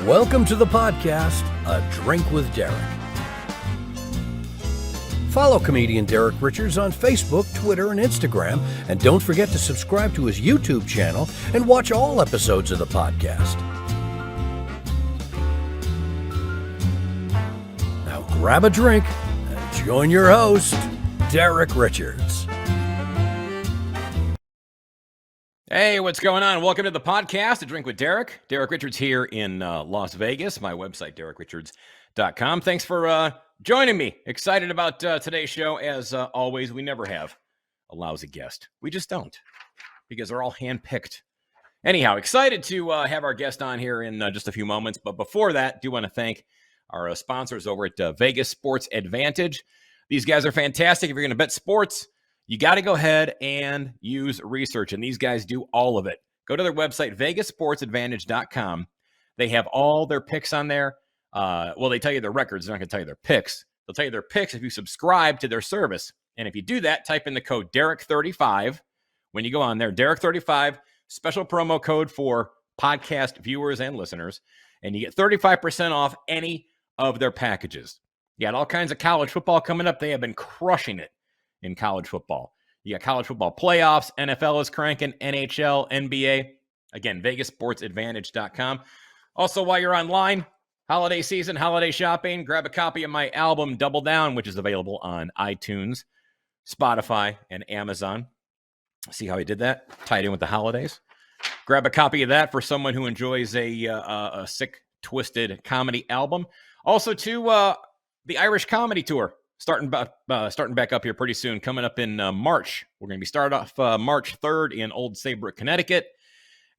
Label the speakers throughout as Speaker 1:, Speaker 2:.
Speaker 1: Welcome to the podcast, A Drink with Derek. Follow comedian Derek Richards on Facebook, Twitter, and Instagram, and don't forget to subscribe to his YouTube channel and watch all episodes of the podcast. Now grab a drink and join your host, Derek Richards.
Speaker 2: Hey, what's going on? Welcome to the podcast, A Drink with Derek. Derek Richards here in Las Vegas, my website, DerekRichards.com. Thanks for joining me. Excited about today's show. As always, we never have a lousy guest. We just don't, because they're all handpicked. Anyhow, excited to have our guest on here in just a few moments. But before that, do want to thank our sponsors over at Vegas Sports Advantage. These guys are fantastic. If you're going to bet sports, you got to go ahead and use research, and these guys do all of it. Go to their website, VegasSportsAdvantage.com. They have all their picks on there. Well, they tell you their records. They're not going to tell you their picks. They'll tell you their picks if you subscribe to their service. And if you do that, type in the code Derek35 when you go on there. Derek35, special promo code for podcast viewers and listeners. And you get 35% off any of their packages. You got all kinds of college football coming up. They have been crushing it in college football. You got college football playoffs, NFL is cranking, NHL, NBA. Again, VegasSportsAdvantage.com. Also, while you're online, holiday season, holiday shopping, grab a copy of my album, Double Down, which is available on iTunes, Spotify, and Amazon. See how I did that? Tied in with the holidays. Grab a copy of that for someone who enjoys a sick, twisted comedy album. Also, to the Irish Comedy Tour. Starting back up here pretty soon, coming up in March. We're going to be starting off March 3rd in Old Saybrook, Connecticut,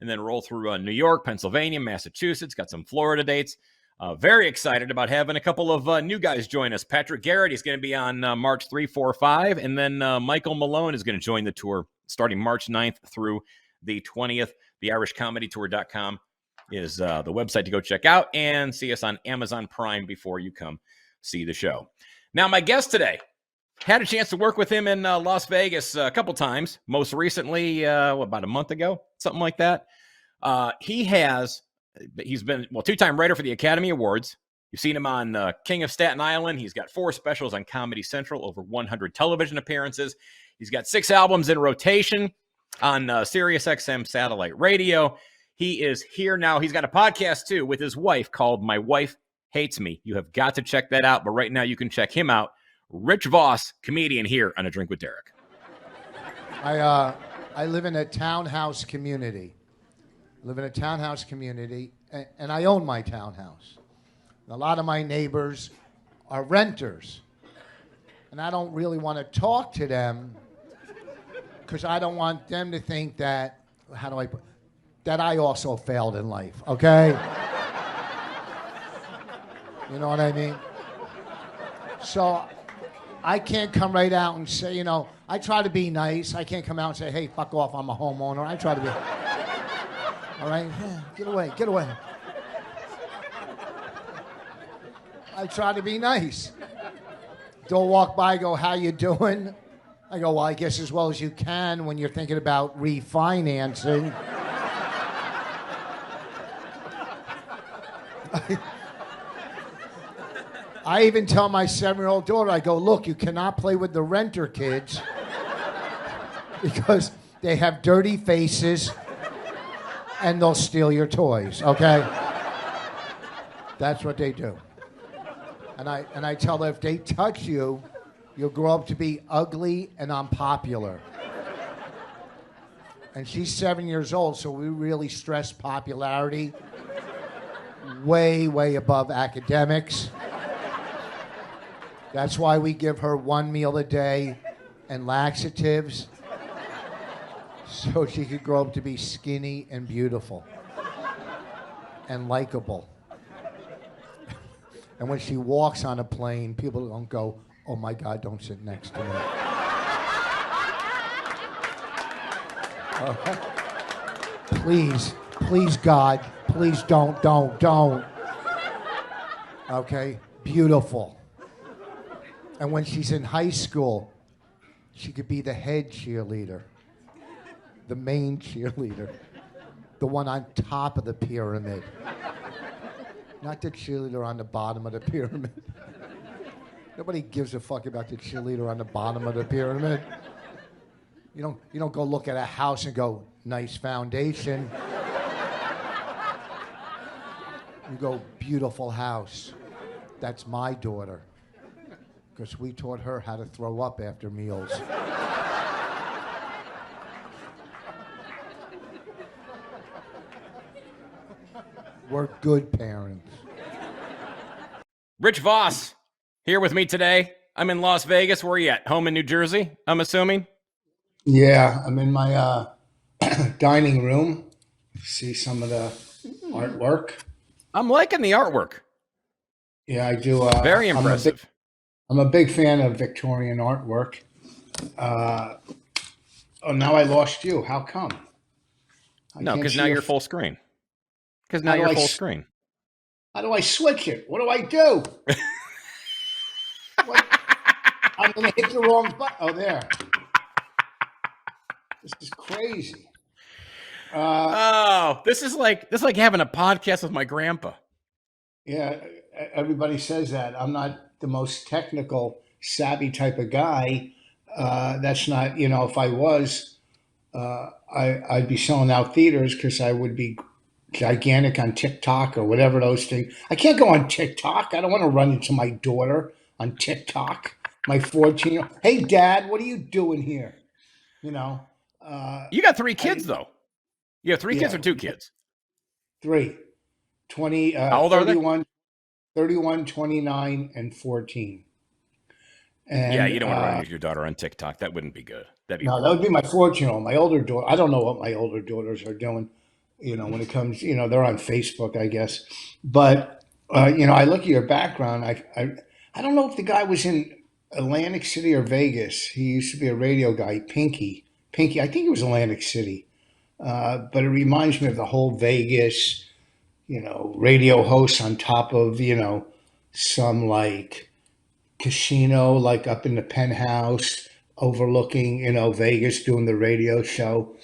Speaker 2: and then roll through New York, Pennsylvania, Massachusetts, got some Florida dates. Very excited about having a couple of new guys join us. Patrick Garrett is going to be on March 3, 4, 5, and then Michael Malone is going to join the tour starting March 9th through the 20th. TheIrishComedyTour.com is the website to go check out, and see us on Amazon Prime before you come see the show. Now, my guest today, had a chance to work with him in Las Vegas a couple times. Most recently, about a month ago, something like that. He's been, two-time writer for the Academy Awards. You've seen him on King of Staten Island. He's got 4 specials on Comedy Central, over 100 television appearances. He's got 6 albums in rotation on SiriusXM satellite radio. He is here now. He's got a podcast, too, with his wife called My Wife Hates Me. You have got to check that out. But right now you can check him out. Rich Voss, comedian, here on A Drink with Derek.
Speaker 3: I live in a townhouse community. And I own my townhouse. A lot of my neighbors are renters. And I don't really want to talk to them because I don't want them to think that, that I also failed in life, okay? You know what I mean? So I can't come right out and say, I try to be nice. I can't come out and say, hey, fuck off, I'm a homeowner. I try to be, all right? Get away. I try to be nice. Don't walk by, go, how you doing? I go, well, I guess as well as you can when you're thinking about refinancing. I even tell my 7-year-old daughter, I go, look, you cannot play with the renter kids because they have dirty faces and they'll steal your toys, okay? That's what they do. And I tell her, if they touch you, you'll grow up to be ugly and unpopular. And she's 7 years old, so we really stress popularity way, way above academics. That's why we give her 1 meal a day and laxatives so she could grow up to be skinny and beautiful and likable. And when she walks on a plane, people don't go, oh my God, don't sit next to me. Please God, please don't. Okay, beautiful. And when she's in high school, she could be the head cheerleader, the main cheerleader, the one on top of the pyramid. Not the cheerleader on the bottom of the pyramid. Nobody gives a fuck about the cheerleader on the bottom of the pyramid. You don't go look at a house and go, nice foundation. You go, beautiful house. That's my daughter. Because we taught her how to throw up after meals. We're good parents.
Speaker 2: Rich Voss here with me today. I'm in Las Vegas. Where are you at? Home in New Jersey, I'm assuming?
Speaker 4: Yeah, I'm in my dining room. See some of the artwork.
Speaker 2: I'm liking the artwork.
Speaker 4: Yeah, I do.
Speaker 2: Very impressive.
Speaker 4: I'm a big fan of Victorian artwork. Now I lost you. How come?
Speaker 2: No, because now you're full screen. Because now you're full screen.
Speaker 4: How do I switch it? What do I do? I'm going to hit the wrong button. Oh, there. This is crazy.
Speaker 2: This is like having a podcast with my grandpa.
Speaker 4: Yeah, everybody says that. I'm not the most technical, savvy type of guy. That's not, if I was, I'd be selling out theaters because I would be gigantic on TikTok or whatever those things. I can't go on TikTok. I don't want to run into my daughter on TikTok. My 14-year-old. Hey, Dad, what are you doing here?
Speaker 2: You got 3 kids, though. You have 3 kids or 2 kids?
Speaker 4: 3. 20.
Speaker 2: How old
Speaker 4: 31, are they? 31, 29, and 14. And,
Speaker 2: yeah, you don't want to run into your daughter on TikTok. That wouldn't be good. That
Speaker 4: would be my 14-year-old. My older daughter. I don't know what my older daughters are doing. When it comes, they're on Facebook, I guess. But I look at your background. I don't know if the guy was in Atlantic City or Vegas. He used to be a radio guy, Pinky. I think it was Atlantic City. But it reminds me of the whole Vegas, radio host on top of, some like casino, like up in the penthouse overlooking, Vegas doing the radio show.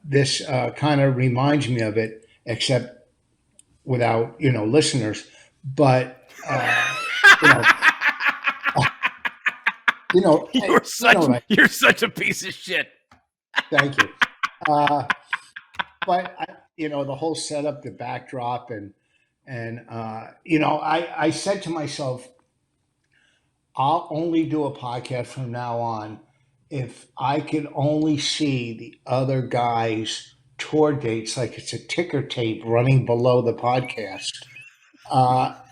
Speaker 4: This kind of reminds me of it, except without, listeners. But,
Speaker 2: you're such a piece of shit.
Speaker 4: Thank you. But the whole setup, the backdrop, and I said to myself, I'll only do a podcast from now on if I could only see the other guys' tour dates, like it's a ticker tape running below the podcast.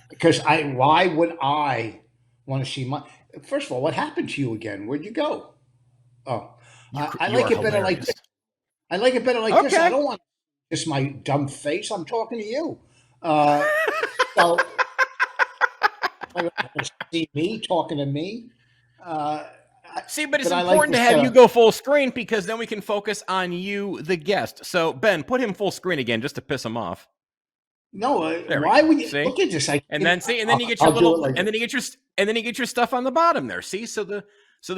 Speaker 4: Because why would I want to see first of all, what happened to you again? Where'd you go? Oh, I like it better like this. I like it better like this. I don't want just my dumb face. I'm talking to you. So see me talking to me.
Speaker 2: See, but it's important to have you go full screen because then we can focus on you, the guest. So, Ben, put him full screen again just to piss him off.
Speaker 4: No, why would you
Speaker 2: see?
Speaker 4: Look at this?
Speaker 2: And then you get your little, and then you get your stuff on the bottom there. See, so the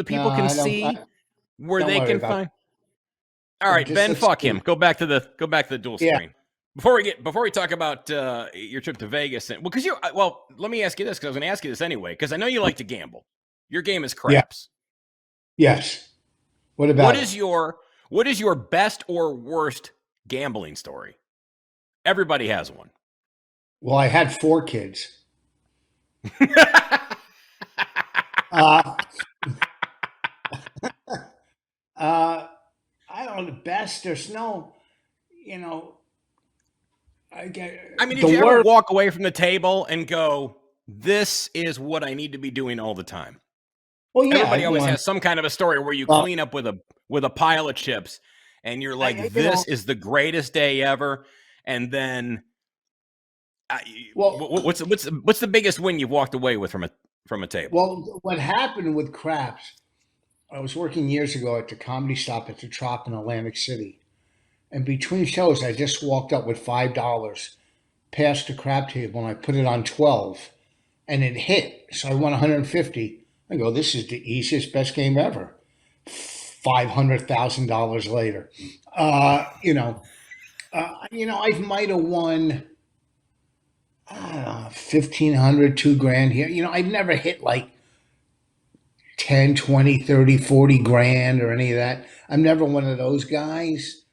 Speaker 2: people can see where they can find. All right, Ben, fuck him. Go back to the dual screen. Before we talk about your trip to Vegas, let me ask you this because I was going to ask you this anyway because I know you like to gamble. Your game is craps.
Speaker 4: Yes. What about
Speaker 2: what is your best or worst gambling story? Everybody has one.
Speaker 4: Well, I had 4 kids. I don't know, the best. There's no,
Speaker 2: did you ever walk away from the table and go, this is what I need to be doing all the time?
Speaker 4: Well, yeah.
Speaker 2: Everybody always has some kind of a story where you clean up with a pile of chips and you're like, this is the greatest day ever. And then what's the biggest win you've walked away with from a table?
Speaker 4: Well, what happened with craps, I was working years ago at the Comedy Stop at the Trop in Atlantic City. And between shows, I just walked up with $5, passed the crap table, and I put it on 12. And it hit. So I won 150. I go, this is the easiest, best game ever. $500,000 later. I might have won, $1,500, $2,000 here. I've never hit like 10, 20, 30, 40 grand or any of that. I'm never one of those guys.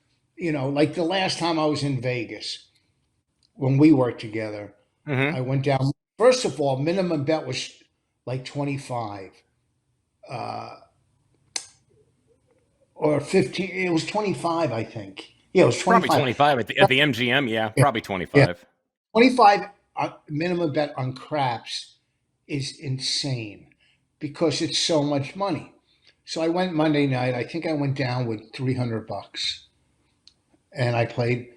Speaker 4: Like the last time I was in Vegas when we worked together,
Speaker 2: Hmm.
Speaker 4: I went down. First of all, minimum bet was like 25 uh, or 15. It was 25, I think. Yeah, it was
Speaker 2: Probably
Speaker 4: 25.
Speaker 2: 25 at the MGM. Yeah, probably
Speaker 4: Yeah,
Speaker 2: 25.
Speaker 4: 25 minimum bet on craps is insane because it's so much money. So I went Monday night. I think I went down with $300 and I played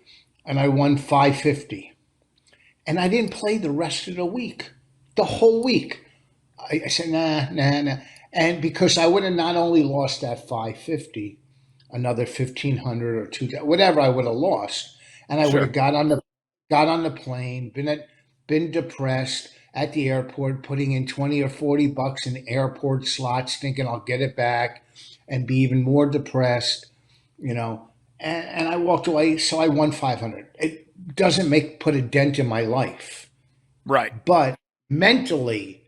Speaker 4: and I won 550. And I didn't play the rest of the week, the whole week. I said, nah, nah, nah. And because I would have not only lost that 550, another 1,500 or two, whatever I would have lost. And I would have
Speaker 2: Sure.
Speaker 4: got on the plane, been depressed at the airport, putting in 20 or $40 in airport slots, thinking I'll get it back and be even more depressed, you know. And I walked away, so I won 500. It doesn't put a dent in my life,
Speaker 2: Right.
Speaker 4: but mentally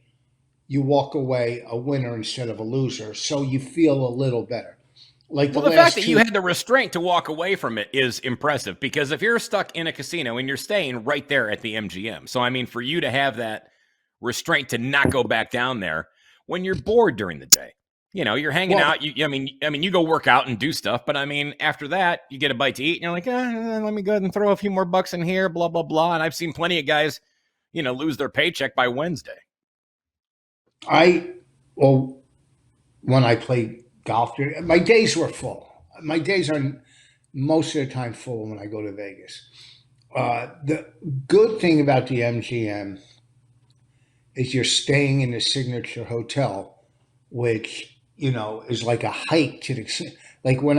Speaker 4: you walk away a winner instead of a loser, so you feel a little better. Like the
Speaker 2: Well, the fact
Speaker 4: last
Speaker 2: that you
Speaker 4: two,
Speaker 2: had the restraint to walk away from it is impressive because if you're stuck in a casino and you're staying right there at the MGM, so I mean, for you to have that restraint to not go back down there when you're bored during the day, you're hanging
Speaker 4: well,
Speaker 2: out. I mean, you go work out and do stuff, but I mean, after that, you get a bite to eat, and you're like, let me go ahead and throw a few more bucks in here, blah blah blah. And I've seen plenty of guys, lose their paycheck by Wednesday.
Speaker 4: I well when I played golf, my days were full. My days are most of the time full when I go to Vegas. The good thing about the MGM is you're staying in the signature hotel, which is like a hike to the. Like when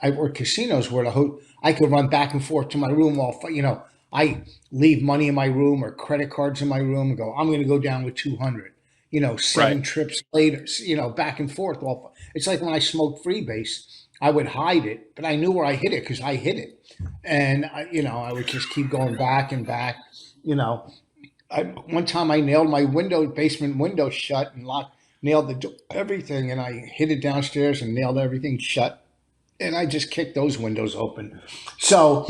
Speaker 4: I've worked casinos where I could run back and forth to my room while I leave money in my room or credit cards in my room and go, I'm going to go down with 200.
Speaker 2: Right.
Speaker 4: 7 trips later, back and forth. Well, it's like when I smoked freebase, I would hide it, but I knew where I hid it because I hid it, and I would just keep going back and back. You know, one time I nailed my basement window shut and nailed everything, and I hid it downstairs and nailed everything shut, and I just kicked those windows open. So,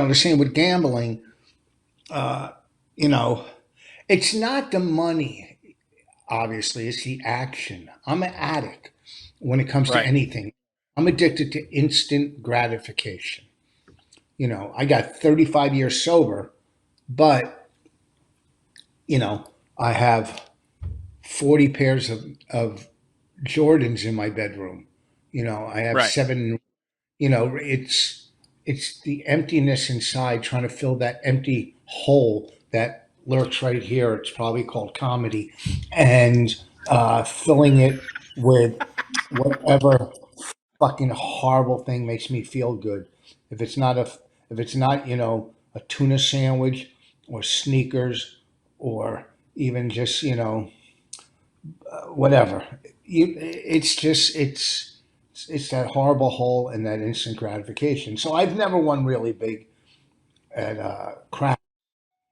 Speaker 4: the same with gambling. Uh, you know, it's not the money, obviously, it's the action. I'm an addict when it comes to
Speaker 2: Right.
Speaker 4: anything. I'm addicted to instant gratification. I got 35 years sober, but I have 40 pairs of Jordans in my bedroom. I have
Speaker 2: Right.
Speaker 4: seven. It's the emptiness inside, trying to fill that empty hole that lurks right here. It's probably called comedy, and filling it with whatever fucking horrible thing makes me feel good. If it's not a tuna sandwich or sneakers or even just whatever. It's that horrible hole and that instant gratification. So I've never won really big at crap.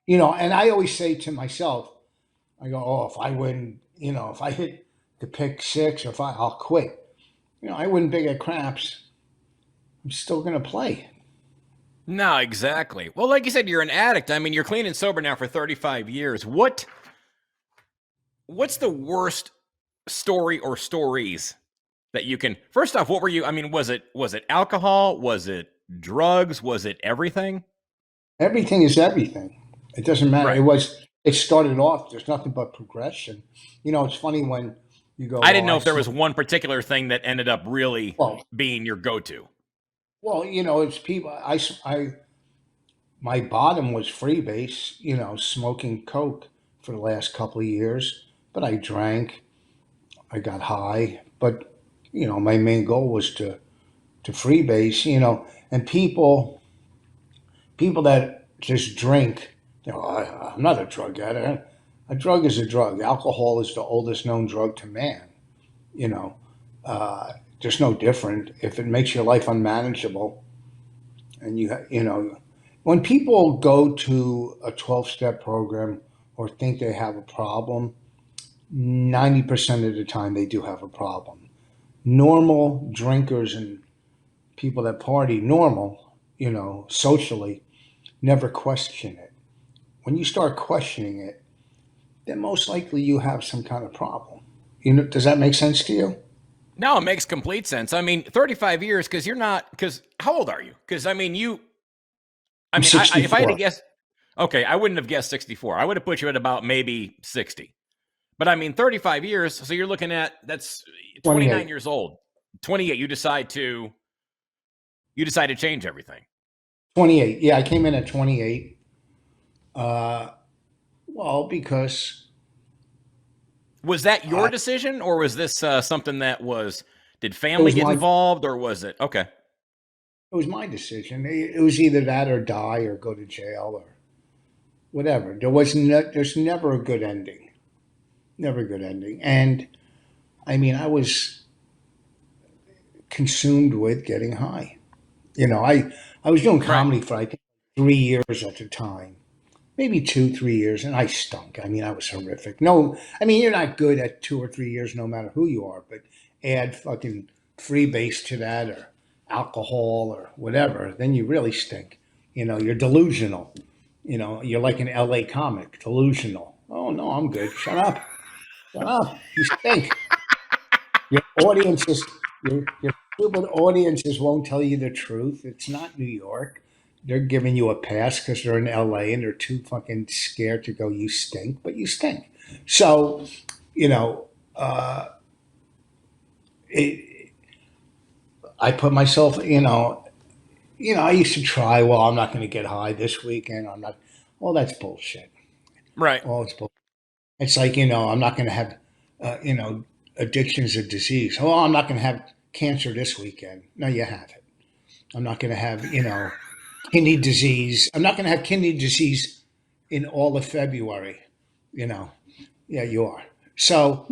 Speaker 4: And I always say to myself, I go, oh, if I win, if I hit the pick six, or I'll quit. I win big at craps. I'm still gonna play.
Speaker 2: No, exactly. Well, like you said, you're an addict. I mean, you're clean and sober now for 35 years. What's the worst story or stories that you can? First off, what were you? I mean, was it alcohol? Was it drugs? Was it everything?
Speaker 4: Everything is everything. It doesn't matter.
Speaker 2: Right.
Speaker 4: It started off. There's nothing but progression. It's funny when you go,
Speaker 2: I
Speaker 4: well,
Speaker 2: didn't know
Speaker 4: I
Speaker 2: if there
Speaker 4: smoke.
Speaker 2: was one particular thing that ended up really
Speaker 4: Well,
Speaker 2: being your go-to.
Speaker 4: it's people. My bottom was freebase, smoking coke for the last couple of years. But I drank, I got high. But my main goal was to freebase. And people that just drink, I'm not a drug addict. A drug is a drug. Alcohol is the oldest known drug to man. You know, just no different. If it makes your life unmanageable, and you know when people go to a 12-step program or think they have a problem, 90% of the time they do have a problem. Normal drinkers and people that party normal, socially, never question it. When you start questioning it, then most likely you have some kind of problem. Does that make sense to you?
Speaker 2: No, it makes complete sense. I mean, 35 years because you're not. Because how old are you? Because I mean, you. I
Speaker 4: I'm
Speaker 2: mean, if I had to
Speaker 4: 64.
Speaker 2: guess, okay, I wouldn't have guessed 64. I would have put you at about maybe 60. But I mean, 35 years. So you're looking at that's 29
Speaker 4: 28.
Speaker 2: years old. 28. You decide to change everything.
Speaker 4: 28. Yeah, I came in at 28. Uh, well, because
Speaker 2: Was that your
Speaker 4: I,
Speaker 2: decision, or was this something that was? Did
Speaker 4: it
Speaker 2: family
Speaker 4: was
Speaker 2: get
Speaker 4: my
Speaker 2: involved, or was it okay?
Speaker 4: it was my decision. It was either that or die or go to jail or whatever. There's never a good ending. Never a good ending. And I mean, I was consumed with getting high. I was doing
Speaker 2: Right.
Speaker 4: comedy for I think 3 years at the time, maybe 2, 3 years, and I stunk. I mean, I was horrific. No, I mean, you're not good at 2 or 3 years, no matter who you are. But add fucking freebase to that, or alcohol, or whatever, then you really stink. You're delusional. You're like an LA comic, delusional. Oh no, I'm good. Shut up. Shut up. You stink. Your audiences, your stupid audiences won't tell you the truth. It's not New York. They're giving you a pass because they're in LA and they're too fucking scared to go. You stink, but you stink. So, you know, uh, it, I put myself, I used to try. Well, I'm not going to get high this weekend. I'm not. Well, that's bullshit.
Speaker 2: Right.
Speaker 4: Well, it's bullshit. It's like, I'm not going to have, addiction's a disease. Oh, I'm not going to have cancer this weekend. No, you have it. I'm not going to have, kidney disease. I'm not going to have kidney disease in all of February. You know, yeah, you are. So,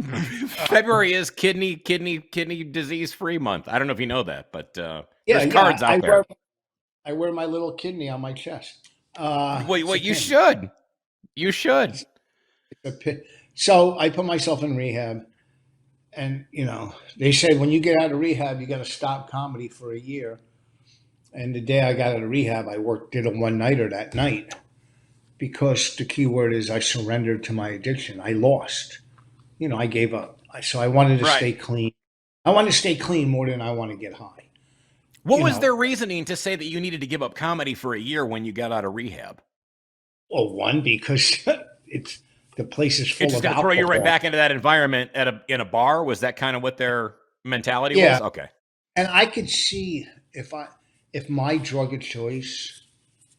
Speaker 2: February is kidney disease free month. I don't know if you know that, but
Speaker 4: yeah,
Speaker 2: there's
Speaker 4: yeah,
Speaker 2: cards out there.
Speaker 4: I wear my little kidney on my chest.
Speaker 2: Well,
Speaker 4: It's a
Speaker 2: you
Speaker 4: pin.
Speaker 2: should. You should.
Speaker 4: It's a pin. So I put myself in rehab, and they said when you get out of rehab, you got to stop comedy for a year. And the day I got out of rehab, did a one nighter that night because the key word is I surrendered to my addiction. I lost. I gave up. So I wanted to
Speaker 2: Right.
Speaker 4: stay clean. I wanted to stay clean more than I want to get high.
Speaker 2: What
Speaker 4: You
Speaker 2: was
Speaker 4: know,
Speaker 2: their reasoning to say that you needed to give up comedy for a year when you got out of rehab?
Speaker 4: well, one because it's the place is
Speaker 2: It's
Speaker 4: full
Speaker 2: just
Speaker 4: of
Speaker 2: going to throw you right
Speaker 4: alcohol.
Speaker 2: back into that environment in a bar. Was that kind of what their mentality
Speaker 4: Yeah,
Speaker 2: was? Okay.
Speaker 4: and I could see if my drug of choice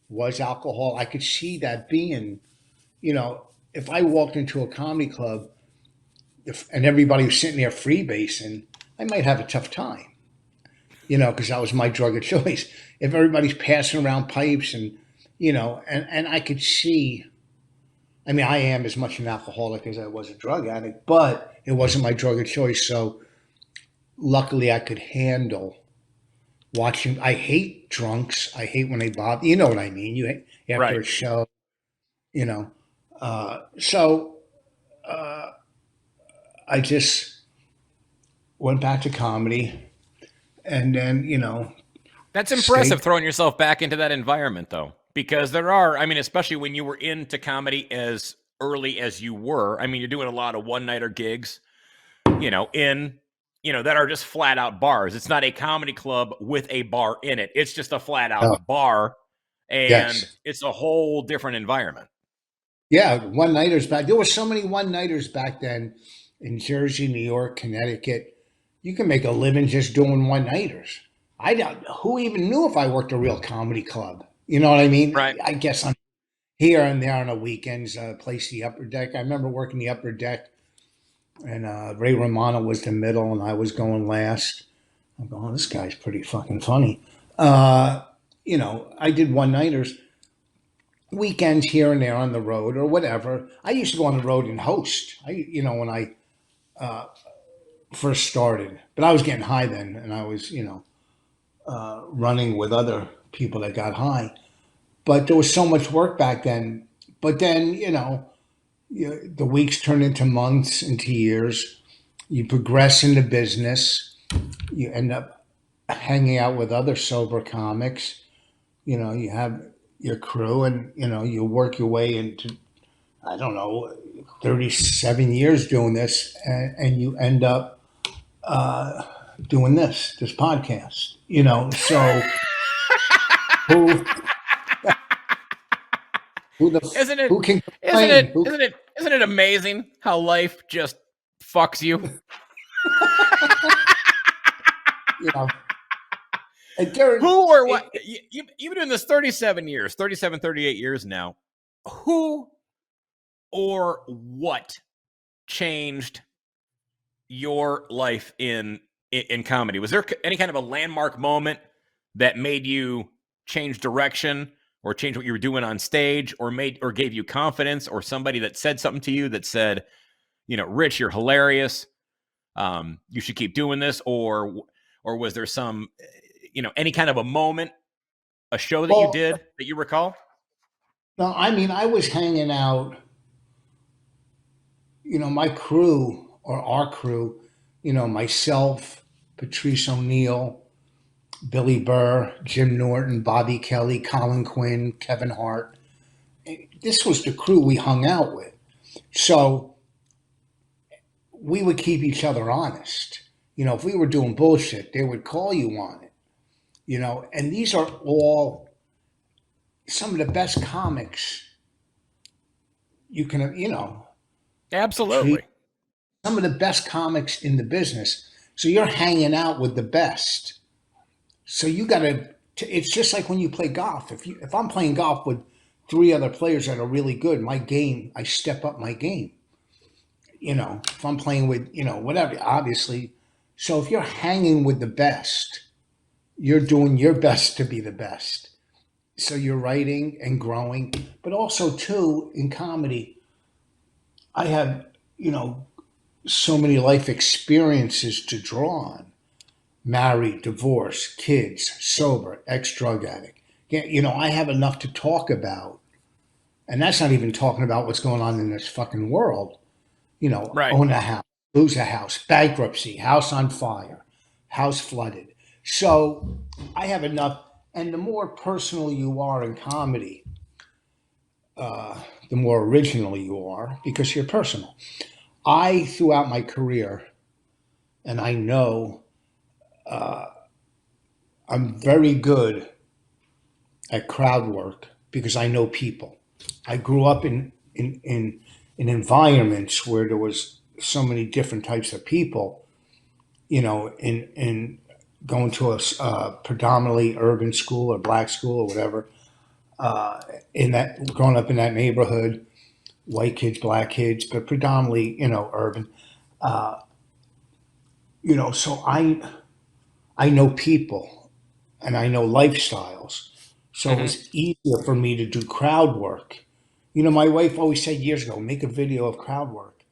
Speaker 4: was alcohol, I could see that being, if I walked into a comedy club and everybody was sitting there freebasing, I might have a tough time, because that was my drug of choice. If everybody's passing around pipes and I could see, I mean, I am as much an alcoholic as I was a drug addict, but it wasn't my drug of choice. So luckily I could handle watching. I hate drunks. I hate when they bother. You know what I mean? After
Speaker 2: Right.
Speaker 4: a show, you know. So I just went back to comedy, and then
Speaker 2: That's
Speaker 4: stayed.
Speaker 2: impressive throwing yourself back into that environment, though, because there are, I mean, especially when you were into comedy as early as you were. I mean, you're doing a lot of one nighter gigs, that are just flat out bars. It's not a comedy club with a bar in it. It's just a flat
Speaker 4: Oh,
Speaker 2: out bar, and
Speaker 4: yes,
Speaker 2: it's a whole different environment.
Speaker 4: yeah, one nighters back. There were so many one nighters back then in Jersey, New York, Connecticut. You can make a living just doing one nighters. I don't. Who even knew if I worked a real comedy club? You know what I mean?
Speaker 2: Right.
Speaker 4: I guess I'm here and there on the weekends. Place the upper deck. I remember working the upper deck, and Ray Romano was the middle, and I was going last. I'm going, oh, this guy's pretty fucking funny. I did one nighters, weekends here and there on the road or whatever. I used to go on the road and host. When I first started, but I was getting high then, and I was, running with other people that got high. but there was so much work back then. But then, the weeks turn into months, into years. You progress in the business. You end up hanging out with other sober comics. You have your crew, and you work your way into, I don't know, 37 years doing this, and you end up doing this podcast. So who
Speaker 2: Isn't it?
Speaker 4: who can
Speaker 2: Isn't it?
Speaker 4: complain? Who
Speaker 2: Isn't it? Isn't it amazing how life just fucks you?
Speaker 4: you know? And Darren,
Speaker 2: Who or what? You've been doing this 37 years, 37, 38 years now. Who or what changed your life in comedy? Was there any kind of a landmark moment that made you change direction or change what you were doing on stage, or gave you confidence, or somebody that said something to you that said, Rich, you're hilarious, you should keep doing this? Or was there some, any kind of a moment, a show that you did that you recall?
Speaker 4: no, I mean, I was hanging out, my crew, or our crew, myself, Patrice O'Neill, Billy Burr, Jim Norton, Bobby Kelly, Colin Quinn, Kevin Hart. This was the crew we hung out with. So we would keep each other honest. If we were doing bullshit, they would call you on it. And these are all some of the best comics you can,
Speaker 2: Absolutely.
Speaker 4: some of the best comics in the business. So you're hanging out with the best. So you got to, it's just like when you play golf. If I'm playing golf with three other players that are really good, I step up my game. If I'm playing with, whatever, obviously. So if you're hanging with the best, you're doing your best to be the best. So you're writing and growing, but also too in comedy, I have, so many life experiences to draw on. Married, divorced, kids, sober, ex-drug addict. I have enough to talk about. And that's not even talking about what's going on in this fucking world.
Speaker 2: Right.
Speaker 4: Own a house, lose a house, bankruptcy, house on fire, house flooded. So I have enough. And the more personal you are in comedy, the more original you are because you're personal. Throughout my career, and I know I'm very good at crowd work because I know people. I grew up in environments where there was so many different types of people, in going to a predominantly urban school or black school or whatever, growing up in that neighborhood, white kids, black kids, but predominantly, urban. So I know people and I know lifestyles. So it was easier for me to do crowd work. My wife always said years ago, make a video of crowd work.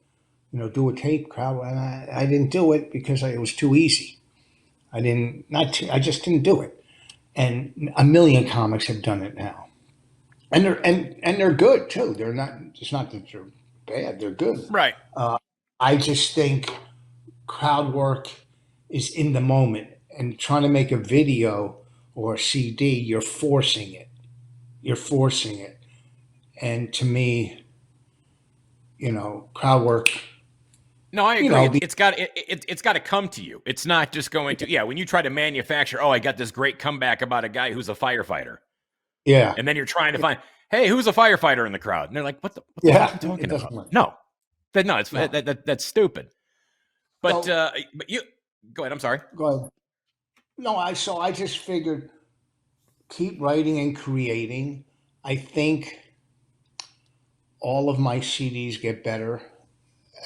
Speaker 4: Do a tape crowd work. And I didn't do it because it was too easy. I just didn't do it. And a million comics have done it now. And they're good too. They're not, it's not that they're bad, they're good.
Speaker 2: Right.
Speaker 4: I just think crowd work is in the moment, and trying to make a video or a CD, you're forcing it. And to me, crowd work.
Speaker 2: No, I agree. It's got to come to you. It's not just going to. Yeah, when you try to manufacture, I got this great comeback about a guy who's a firefighter.
Speaker 4: Yeah.
Speaker 2: And then you're trying to find, hey, who's a firefighter in the crowd? And they're like, what the fuck are you talking about?
Speaker 4: Work.
Speaker 2: No, that's stupid. But you go ahead. I'm sorry.
Speaker 4: Go ahead. No, I just figured keep writing and creating. I think all of my CDs get better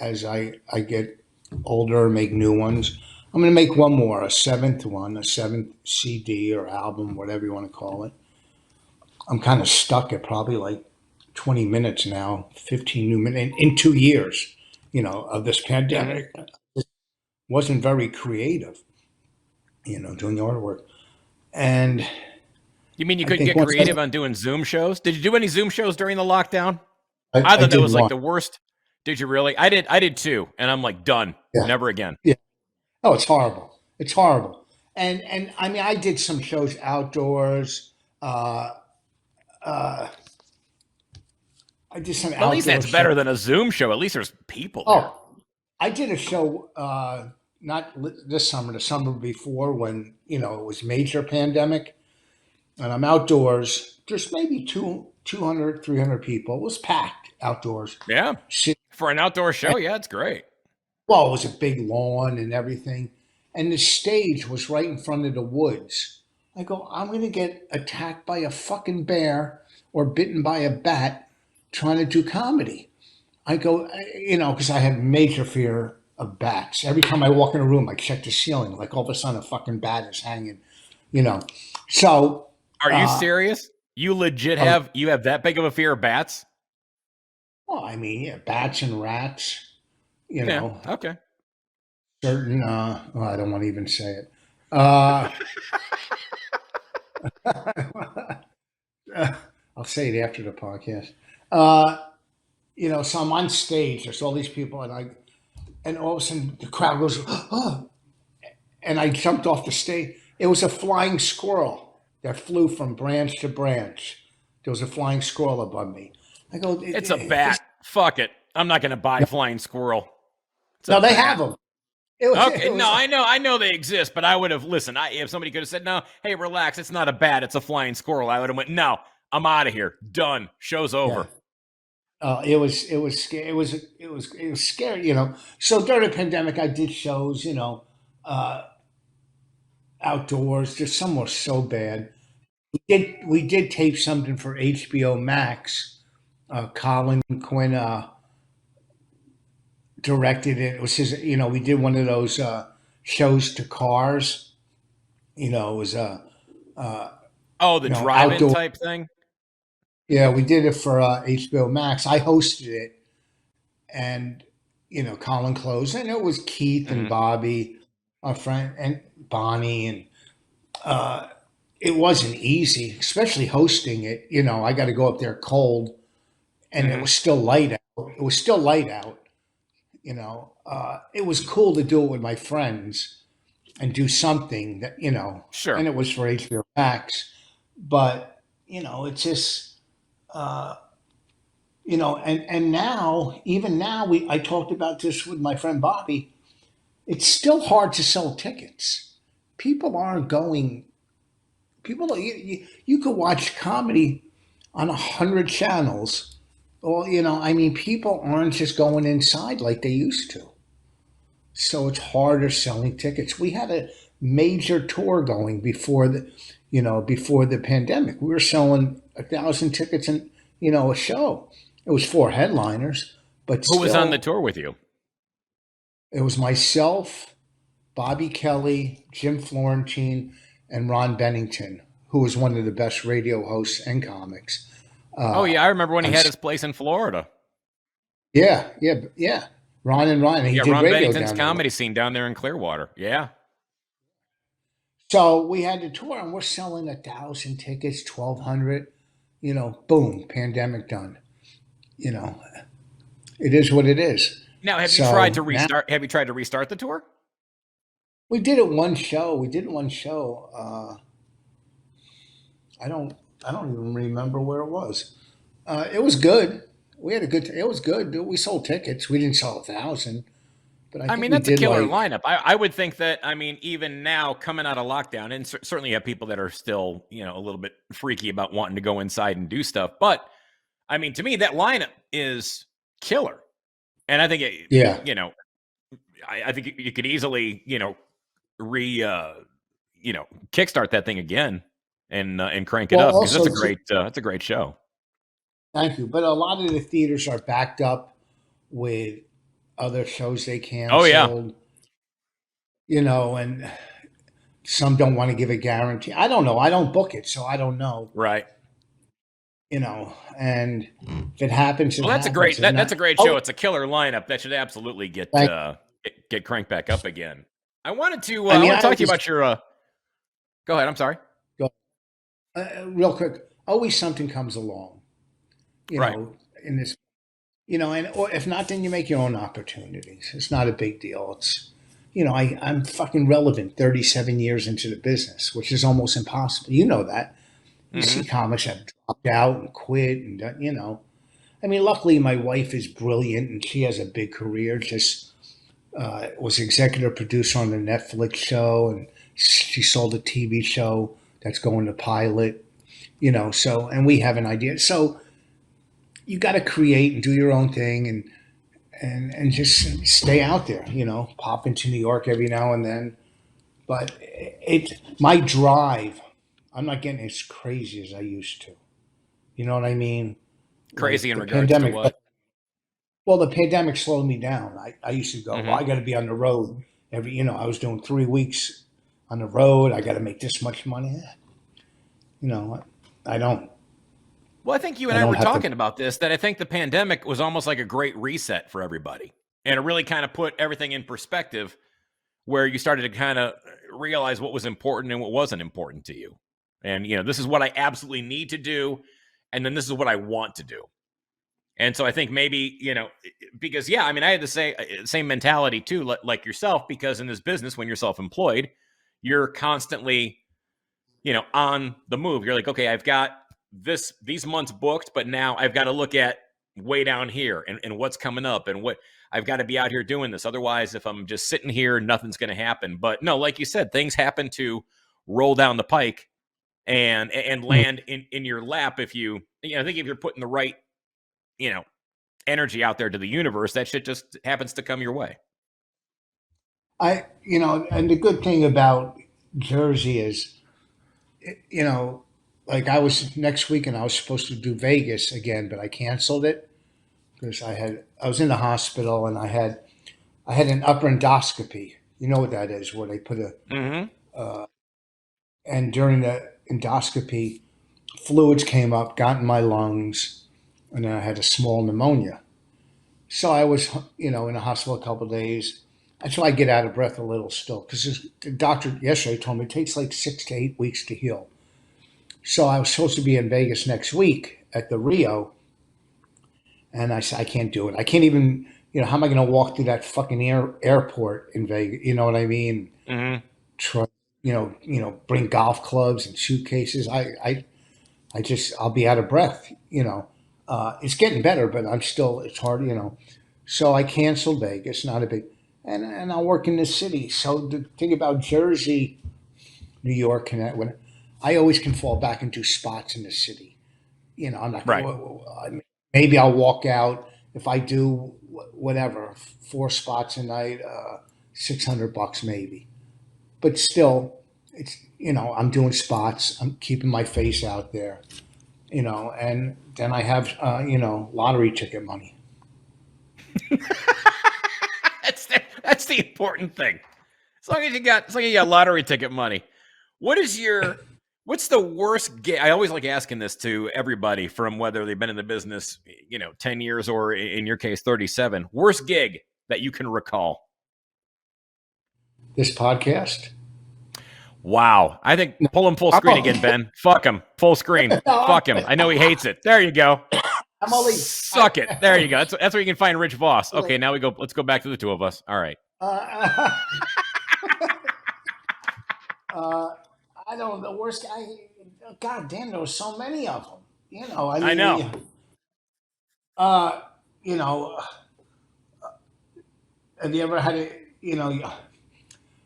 Speaker 4: as I get older, make new ones. I'm going to make one more, a seventh CD or album, whatever you want to call it. I'm kind of stuck at probably like 20 minutes now, 15 new minutes in 2 years, of this pandemic. Wasn't very creative, doing the artwork. And
Speaker 2: You mean you
Speaker 4: I
Speaker 2: couldn't
Speaker 4: think
Speaker 2: get creative on doing Zoom shows? Did you do any Zoom shows during the lockdown? I thought that
Speaker 4: did
Speaker 2: was like
Speaker 4: one.
Speaker 2: the worst. Did you really? I did too, and I'm like done.
Speaker 4: Yeah.
Speaker 2: Never again.
Speaker 4: Yeah. Oh, it's horrible. It's horrible. And I mean, I did some shows outdoors. Uh, uh, I did some
Speaker 2: At least
Speaker 4: outdoor
Speaker 2: that's
Speaker 4: shows.
Speaker 2: better than a Zoom show. At least there's people there.
Speaker 4: Oh, I did a show this summer, the summer before when it was major pandemic, and I'm outdoors. Just maybe 200, 300 people. It was packed outdoors.
Speaker 2: Yeah. For an outdoor show, yeah, it's great.
Speaker 4: Well, it was a big lawn and everything, and the stage was right in front of the woods. I go, I'm gonna get attacked by a fucking bear or bitten by a bat trying to do comedy. I go, because I have major fear of bats. Every time I walk in a room, I check the ceiling. Like all of a sudden, a fucking bat is hanging. You know, so
Speaker 2: Are you serious? You legit have that big of a fear of bats?
Speaker 4: well, I mean, yeah, bats and rats.
Speaker 2: Yeah. Okay.
Speaker 4: Certain. Well, I don't want to even say it. Uh, I'll say it after the podcast. So I'm on stage. There's all these people, and all of a sudden the crowd goes, oh, and I jumped off the stage. It was a flying squirrel that flew from branch to branch. There was a flying squirrel above me. I go,
Speaker 2: It's a bat. Fuck it. I'm not going to buy a flying squirrel.
Speaker 4: No, they have them.
Speaker 2: Okay, no, I know they exist, but I would have listened. If somebody could have said, "No, hey, relax, it's not a bat, it's a flying squirrel," I would have went, "No, I'm out of here. Done. Show's over."
Speaker 4: Yeah. It was scary. It was scary. So during the pandemic, I did shows. Outdoors. Just some were so bad. We did tape something for HBO Max. Colin Quinn directed it. It was his. We did one of those shows to cars. It was a
Speaker 2: the drive-in
Speaker 4: outdoor
Speaker 2: type thing.
Speaker 4: Yeah, we did it for HBO Max. I hosted it, and Colin closed, and it was Keith and Bobby, our friend, and Bonnie, and it wasn't easy, especially hosting it. I got to go up there cold, and it was still light out. It was still light out. It was cool to do it with my friends and do something that
Speaker 2: Sure.
Speaker 4: and it was for HBO Max, but it's just. And now, even now, I talked about this with my friend Bobby. It's still hard to sell tickets. People aren't going. You could watch comedy on 100 channels. Well, I mean, people aren't just going inside like they used to. So it's harder selling tickets. We had a major tour going before the pandemic. We were selling 1,000 tickets in a show. It was 4 headliners, but
Speaker 2: who was on the tour with you?
Speaker 4: It was myself, Bobby Kelly, Jim Florentine, and Ron Bennington, who was one of the best radio hosts and comics.
Speaker 2: I remember when he had his place in Florida.
Speaker 4: Yeah. Ron and Ron. He did
Speaker 2: Ron
Speaker 4: radio
Speaker 2: Bennington's
Speaker 4: down there.
Speaker 2: comedy scene down there in Clearwater. Yeah.
Speaker 4: So we had the tour, and we're selling 1,000 tickets, 1,200. Boom, pandemic done. It is what it is.
Speaker 2: Now, have you tried to restart? Have you tried to restart the tour?
Speaker 4: We did it one show. I don't even remember where it was. It was good. We had it was good. We sold tickets. We didn't sell 1,000. But I mean,
Speaker 2: that's a killer lineup. I would think that, even now coming out of lockdown, and certainly you have people that are still, a little bit freaky about wanting to go inside and do stuff. But to me, that lineup is killer. And I think, I think you could easily, kickstart that thing again and crank it up, because that's a great show.
Speaker 4: Thank you. But a lot of the theaters are backed up with other shows they canceled.
Speaker 2: Oh yeah.
Speaker 4: And some don't want to give a guarantee. I don't know. I don't book it, so I don't know.
Speaker 2: Right.
Speaker 4: And if it happens,
Speaker 2: well, that's a great show. It's a killer lineup that should absolutely get cranked back up again. I wanted to. I want to talk to you about your. Go ahead. I'm sorry.
Speaker 4: real quick, always something comes along,
Speaker 2: Right.
Speaker 4: in this, and or if not, then you make your own opportunities. It's not a big deal. It's, I'm fucking relevant 37 years into the business, which is almost impossible. You know that. You see
Speaker 2: Hmm.
Speaker 4: comics have dropped out and quit, and I mean, luckily my wife is brilliant and she has a big career. Just was executive producer on the Netflix show, and she sold a TV show that's going to pilot. So, and we have an idea. So you got to create and do your own thing, and just stay out there. Pop into New York every now and then. But my drive, I'm not getting as crazy as I used to. You know what I mean?
Speaker 2: Crazy
Speaker 4: Like
Speaker 2: in
Speaker 4: the
Speaker 2: regards to
Speaker 4: pandemic.
Speaker 2: what?
Speaker 4: Well, the pandemic slowed me down. I used to go, well,
Speaker 2: Hmm.
Speaker 4: I got to be on the road I was doing 3 weeks on the road. I got to make this much money. You know, I don't,
Speaker 2: Well, I think you and
Speaker 4: I
Speaker 2: I
Speaker 4: don't
Speaker 2: were
Speaker 4: have to.
Speaker 2: talking about this, that I think the pandemic was almost like a great reset for everybody. And it really kind of put everything in perspective where you started to kind of realize what was important and what wasn't important to you. And, this is what I absolutely need to do. And then this is what I want to do. And so I think maybe, because, yeah, I mean, I had the same mentality too, like yourself, because in this business, when you're self employed, you're constantly on the move. You're like, okay, I've got these months booked, but now I've got to look at way down here and what's coming up and what I've got to be out here doing this. Otherwise, if I'm just sitting here, nothing's going to happen. But no, like you said, things happen to roll down the pike and land in your lap if I think if you're putting the right, you know, energy out there to the universe, that shit just happens to come your way.
Speaker 4: And the good thing about Jersey is, you know, like I was next week and I was supposed to do Vegas again, but I canceled it because I was in the hospital and I had an upper endoscopy. You know what that is, where they put
Speaker 2: Mm-hmm.
Speaker 4: and during the endoscopy, fluids came up, got in my lungs, and then I had a small pneumonia. So I was, in the hospital a couple of days. That's why I get out of breath a little still, because the doctor yesterday told me it takes like 6 to 8 weeks to heal. So I was supposed to be in Vegas next week at the Rio, and I said I can't do it. I can't even, how am I going to walk through that fucking airport in Vegas? You know what I mean?
Speaker 2: Mm-hmm.
Speaker 4: Try, bring golf clubs and suitcases. I'll be out of breath. It's getting better, but it's hard. So I canceled Vegas, not a big, and I'll work in the city. So the thing about Jersey, New York, and when I always can fall back and do spots in the city. I'm not
Speaker 2: Right.
Speaker 4: maybe I'll walk out if I do whatever 4 spots a night, $600 maybe. But still, it's I'm doing spots. I'm keeping my face out there. And then I have lottery ticket money.
Speaker 2: That's the important thing. As long as you got lottery ticket money. What's the worst gig? I always like asking this to everybody, from whether they've been in the business, 10 years or in your case 37. Worst gig that you can recall.
Speaker 4: This podcast.
Speaker 2: Wow. I think pull him full screen again, Ben. Fuck him. Full screen.
Speaker 4: No,
Speaker 2: Fuck him. I know he hates it. There you go.
Speaker 4: I'm only.
Speaker 2: Suck it. There you go. That's where you can find Rich Voss. Okay, now let's go back to the two of us. All right.
Speaker 4: Uh, uh, I don't know. Worst guy. God damn, there was so many of them. I
Speaker 2: I
Speaker 4: mean,
Speaker 2: know.
Speaker 4: uh, you know, have you ever had a,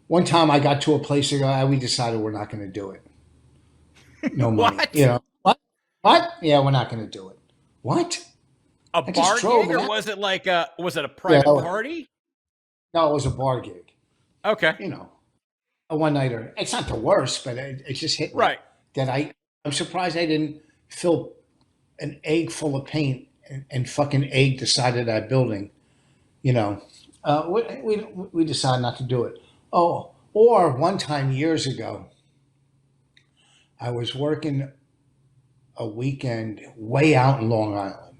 Speaker 4: one time I got to a place and we decided we're not going to do it. No money.
Speaker 2: What?
Speaker 4: What? What? Yeah, we're not going to do it. What?
Speaker 2: A
Speaker 4: I just
Speaker 2: bar
Speaker 4: drove
Speaker 2: gig,
Speaker 4: it
Speaker 2: or
Speaker 4: out.
Speaker 2: was it a
Speaker 4: Yeah,
Speaker 2: private party?
Speaker 4: no, it was a bar gig.
Speaker 2: Okay.
Speaker 4: A one nighter. It's not the worst, but it just hit me
Speaker 2: Right.
Speaker 4: that I'm surprised I didn't fill an egg full of paint and fucking egg the side of that building. You know, we decided not to do it. Oh, or one time years ago, I was working a weekend way out in Long Island.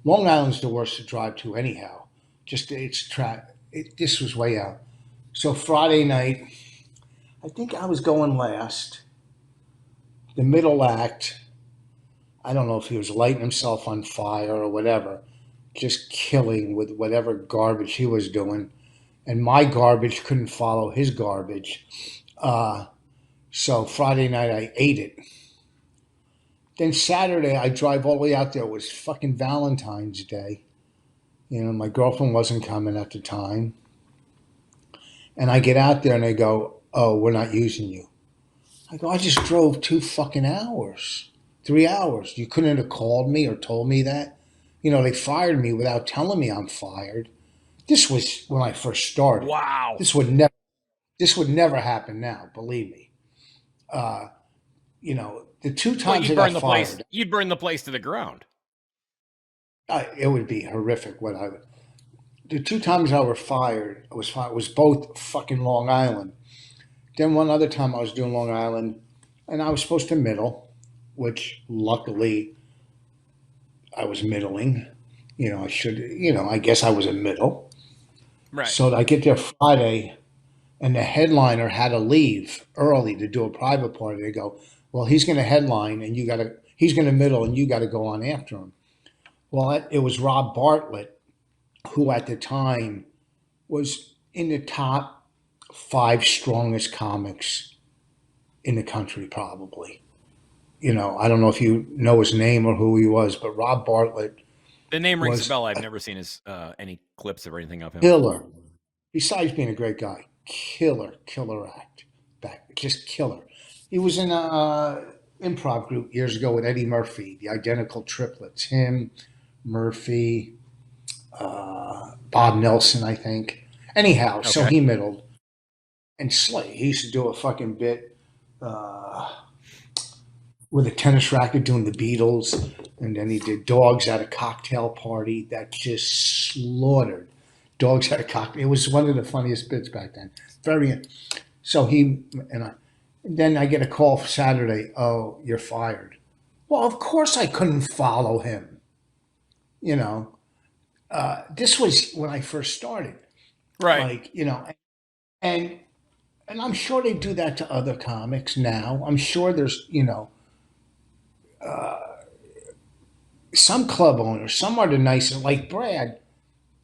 Speaker 4: Long Island's the worst to drive to anyhow. Just this was way out. So Friday night, I think I was going last. the middle act, I don't know if he was lighting himself on fire or whatever, just killing with whatever garbage he was doing. And my garbage couldn't follow his garbage. So Friday night I ate it. Then Saturday I drive all the way out there. It was fucking Valentine's Day. You know, my girlfriend wasn't coming at the time. And I get out there and they go, "Oh, we're not using you." I go, "I just drove 2 fucking hours, 3 hours. You couldn't have called me or told me that." You know, they fired me without telling me I'm fired. This was when I first started.
Speaker 2: Wow.
Speaker 4: This would never happen now, believe me. You know, the two
Speaker 2: Well,
Speaker 4: times I got fired,
Speaker 2: you'd burn the place to the ground.
Speaker 4: it would be horrific. The 2 times I was fired was both fucking Long Island. Then one other time I was doing Long Island, and I was supposed to middle, which luckily I was middling. You know, I guess I was a middle.
Speaker 2: Right.
Speaker 4: So I get there Friday, and the headliner had to leave early to do a private party. They go, "Well, he's going to headline, and he's going to middle, and you got to go on after him." Well, it was Rob Bartlett, who at the time was in the top 5 strongest comics in the country, probably. You know, I don't know if you know his name or who he was, but Rob Bartlett.
Speaker 2: The name rings a bell. I've never seen any clips or anything of him.
Speaker 4: Killer. Besides being a great guy, killer act. Just killer. He was in a improv group years ago with Eddie Murphy, the identical triplets. Him, Murphy, Bob Nelson, I think. Anyhow, okay. So he middled. And Slay, he used to do a fucking bit with a tennis racket doing the Beatles. And then he did Dogs at a Cocktail Party that just slaughtered. Dogs at a Cocktail. It was one of the funniest bits back then. So then I get a call for Saturday. "Oh, you're fired." Well, of course I couldn't follow him. You know, this was when I first started.
Speaker 2: Right.
Speaker 4: Like, you know, and I'm sure they do that to other comics now. I'm sure there's, you know, some club owners, some are the nicest, like Brad.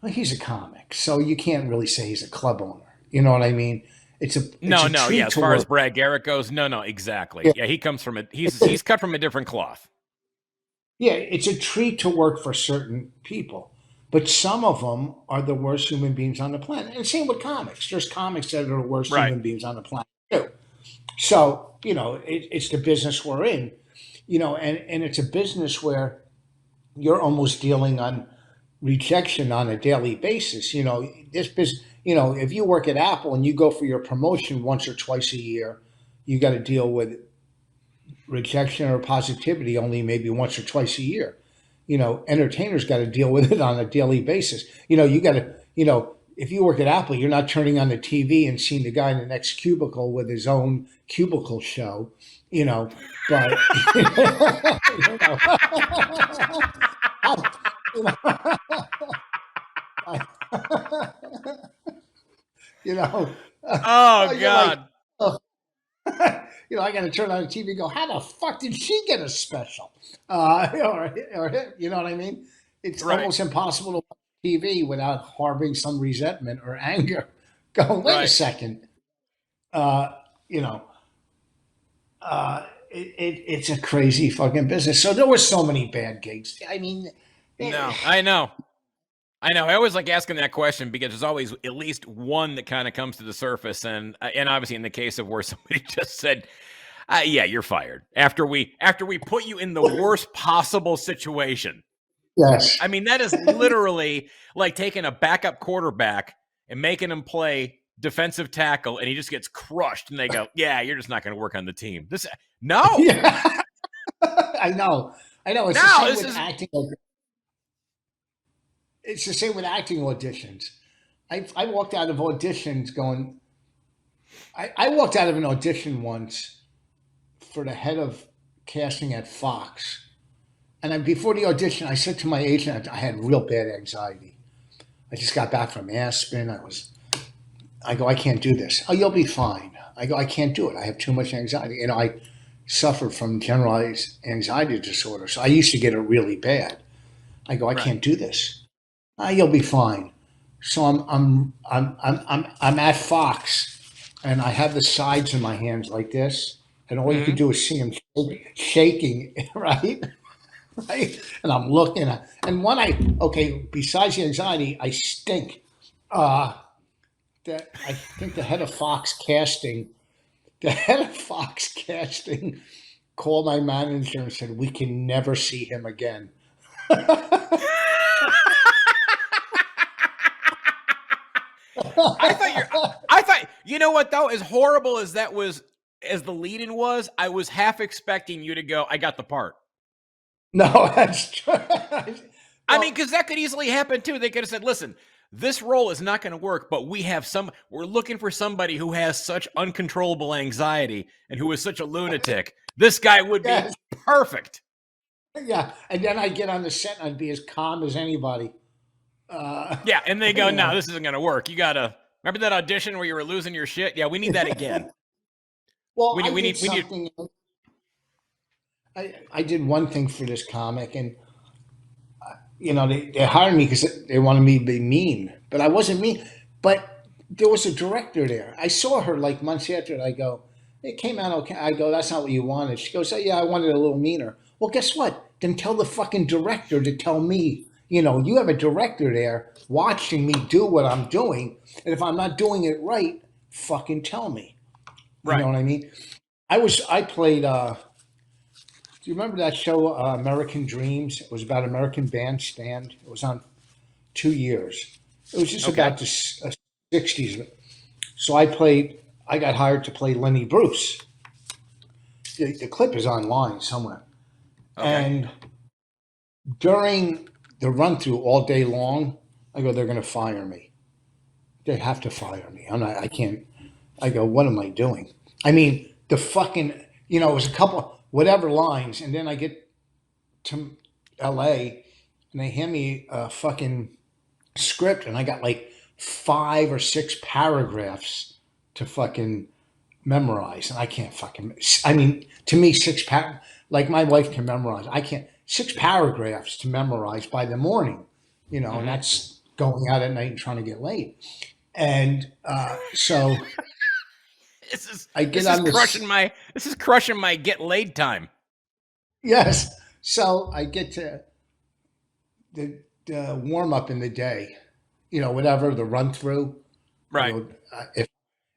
Speaker 4: Well, he's a comic, so you can't really say he's a club owner. You know what I mean? It's a treat
Speaker 2: as far as Brad Garrett goes, no, exactly. Yeah, he comes from he's cut from a different cloth.
Speaker 4: Yeah, it's a treat to work for certain people, but some of them are the worst human beings on the planet. And same with comics. There's comics that are the worst human beings on the planet too. So, you know, it's the business we're in, you know, and it's a business where you're almost dealing on rejection on a daily basis. You know, this business, you know, if you work at Apple and you go for your promotion once or twice a year, you got to deal with rejection or positivity only maybe once or twice a year. You know, entertainers got to deal with it on a daily basis. You know, you got to, you know, if you work at Apple, you're not turning on the TV and seeing the guy in the next cubicle with his own cubicle show, you know, but, you know, you know,
Speaker 2: oh God.
Speaker 4: Like, you know, I got to turn on the TV and go, how the fuck did she get a special? Or you know what I mean? It's almost impossible to watch TV without harboring some resentment or anger. Go, wait a second. You know, it's a crazy fucking business. So there were so many bad gigs. I mean,
Speaker 2: no, I know. I always like asking that question because there's always at least one that kind of comes to the surface, and obviously in the case of where somebody just said, "Yeah, you're fired," after we put you in the worst possible situation.
Speaker 4: Yes,
Speaker 2: I mean that is literally like taking a backup quarterback and making him play defensive tackle, and he just gets crushed, and they go, "Yeah, you're just not going to work on the team." No,
Speaker 4: yeah. I know. It's the same with acting. It's the same with acting auditions. I walked out of auditions going. I walked out of an audition once for the head of casting at Fox, and before the audition, I said to my agent, I had real bad anxiety. I just got back from Aspen. I go, I can't do this. "Oh, you'll be fine." I go, I can't do it. I have too much anxiety. You know, suffered from generalized anxiety disorder. So I used to get it really bad. I go, I
Speaker 2: Right.
Speaker 4: can't do this. Ah, you'll be fine. So I'm at Fox, and I have the sides in my hands like this, and all you could
Speaker 2: Hmm.
Speaker 4: do is see him shaking, right? Right? And I'm looking at, and when okay, besides the anxiety, I stink. Uh, that I think the head of Fox Casting called my manager and said, we can never see him again.
Speaker 2: I thought you're. I thought you know what though, as horrible as that was, as the lead-in was, I was half expecting you to go. I got the part.
Speaker 4: No, that's true.
Speaker 2: I mean,
Speaker 4: Well,
Speaker 2: because that could easily happen too. They could have said, "Listen, this role is not going to work, but we're looking for somebody who has such uncontrollable anxiety and who is such a lunatic. This guy would be
Speaker 4: yes,
Speaker 2: perfect."
Speaker 4: yeah. And then I get on the set and I'd be as calm as anybody.
Speaker 2: Yeah, and they go,
Speaker 4: You
Speaker 2: "No,
Speaker 4: know,
Speaker 2: this isn't going to work. You gotta remember that audition where you were losing your shit. Yeah, we need that again.
Speaker 4: well,
Speaker 2: We need,
Speaker 4: I
Speaker 2: we
Speaker 4: did
Speaker 2: need, we need."
Speaker 4: something. I did one thing for this comic, and they hired me because they wanted me to be mean, but I wasn't mean. But there was a director there. I saw her like months after it. I go, it came out okay. I go, that's not what you wanted. She goes, oh, yeah, I wanted it a little meaner. Well, guess what? Then tell the fucking director to tell me. You have a director there watching me do what I'm doing, and if I'm not doing it right, fucking tell me. You know
Speaker 2: Right.
Speaker 4: what I mean? I played. Do you remember that show, American Dreams? It was about American Bandstand. It was on 2 years. It was just
Speaker 2: Okay.
Speaker 4: about the 60s. So I got hired to play Lenny Bruce. The clip is online somewhere.
Speaker 2: Okay.
Speaker 4: And during the run through all day long, I go, they're going to fire me. They have to fire me. I can't. I go, what am I doing? I mean, the fucking, it was a couple, whatever lines. And then I get to LA and they hand me a fucking script and I got like 5 or 6 paragraphs to fucking memorize and I can't fucking, I mean, to me, like my wife can memorize. I can't, 6 paragraphs to memorize by the morning, and
Speaker 2: Hmm.
Speaker 4: that's going out at night and trying to get laid. And so
Speaker 2: This is
Speaker 4: I get on this,
Speaker 2: this is crushing my get laid time.
Speaker 4: yes. So I get to the warm up in the day, whatever the run through. I
Speaker 2: Right.
Speaker 4: go,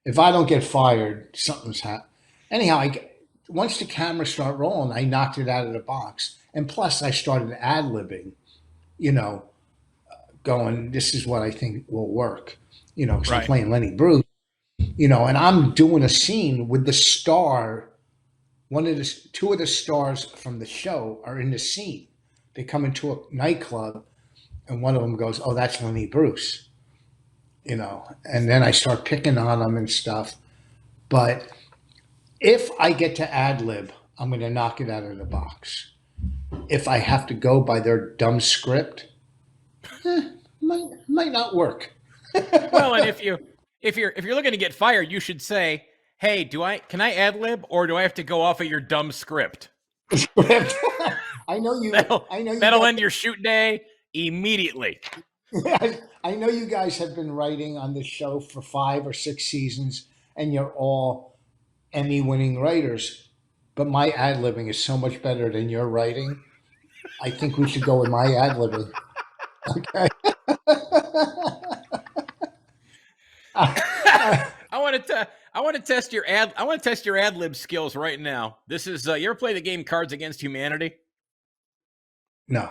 Speaker 4: if I don't get fired, something's happened. Anyhow, once the cameras start rolling, I knocked it out of the box, and plus I started ad libbing, you know, going, this is what I think will work, because I'm
Speaker 2: Right.
Speaker 4: playing Lenny Bruce, and I'm doing a scene with the star. Two of the stars from the show are in the scene. They come into a nightclub, and one of them goes, "Oh, that's Lenny Bruce," and then I start picking on them and stuff. But if I get to ad lib, I'm going to knock it out of the box. If I have to go by their dumb script, might not work.
Speaker 2: Well, and if you're looking to get fired, you should say, "Hey, can I ad lib or do I have to go off of your dumb script?"
Speaker 4: Script. I know you.
Speaker 2: That'll
Speaker 4: I know you
Speaker 2: that'll
Speaker 4: guys.
Speaker 2: end your shoot day immediately.
Speaker 4: I know you guys have been writing on this show for 5 or 6 seasons, and you're all Emmy-winning writers. But my ad libbing is so much better than your writing. I think we should go with my ad libbing. Okay.
Speaker 2: I want to test your ad lib skills right now. This is you ever play the game Cards Against Humanity?
Speaker 4: No.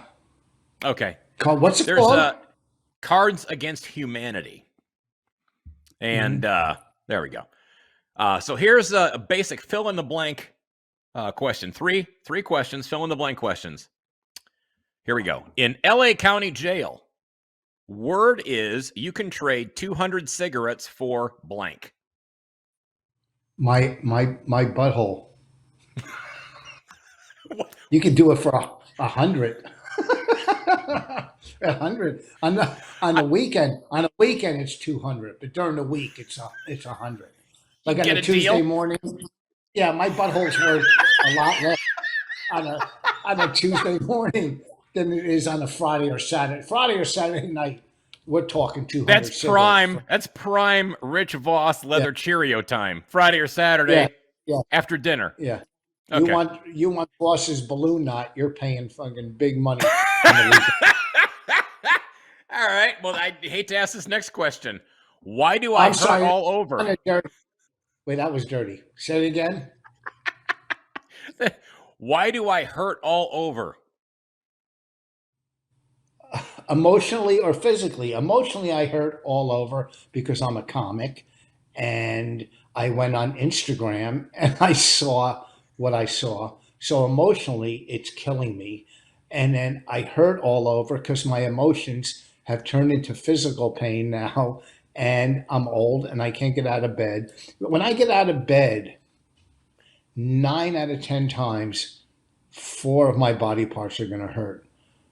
Speaker 2: Okay.
Speaker 4: What's it
Speaker 2: There's
Speaker 4: called?
Speaker 2: Cards Against Humanity. And there we go. So here's a basic fill in the blank question. Three questions, fill in the blank questions. Here we go. In LA County Jail, word is you can trade 200 cigarettes for blank.
Speaker 4: My butthole. You could do it for 100. 100 on the weekend. On a weekend, it's 200, but during the week, it's 100. Like on
Speaker 2: Get
Speaker 4: a
Speaker 2: a
Speaker 4: Tuesday
Speaker 2: deal?
Speaker 4: morning. Yeah, my butthole's worth a lot less on a Tuesday morning than it is on a Friday or Saturday. Friday or Saturday night, we're talking 200 cigarettes.
Speaker 2: That's prime Rich Voss
Speaker 4: Yeah,
Speaker 2: leather Cheerio time. Friday or
Speaker 4: yeah,
Speaker 2: Saturday
Speaker 4: yeah,
Speaker 2: after dinner.
Speaker 4: yeah.
Speaker 2: Okay.
Speaker 4: You want Boss's balloon knot? You're paying fucking big money on the weekend.
Speaker 2: All right. Well, I hate to ask this next question. Why do I
Speaker 4: I'm
Speaker 2: hurt
Speaker 4: sorry.
Speaker 2: all over?
Speaker 4: Wait, that was dirty. Say it again.
Speaker 2: Why do I hurt all over?
Speaker 4: Emotionally or physically? Emotionally, I hurt all over because I'm a comic, and I went on Instagram and I saw what I saw. So emotionally, it's killing me. And then I hurt all over because my emotions have turned into physical pain now, and I'm old and I can't get out of bed. When I get out of bed, 9 out of 10 times, four of my body parts are going to hurt.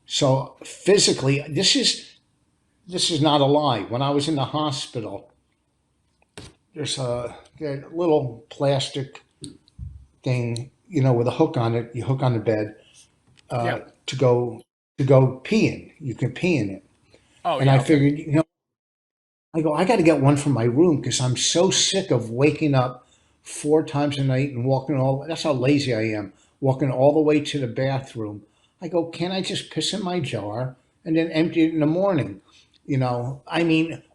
Speaker 4: So physically, this is not a lie. When I was in the hospital, there's a little plastic thing, with a hook on it. You hook on the bed
Speaker 2: Yeah.
Speaker 4: to go pee in. You can pee in it.
Speaker 2: Oh,
Speaker 4: And
Speaker 2: yeah.
Speaker 4: I
Speaker 2: Okay.
Speaker 4: figured, I got to get one for my room because I'm so sick of waking up 4 times a night and walking that's how lazy I am, walking all the way to the bathroom. I go, can't I just piss in my jar and then empty it in the morning?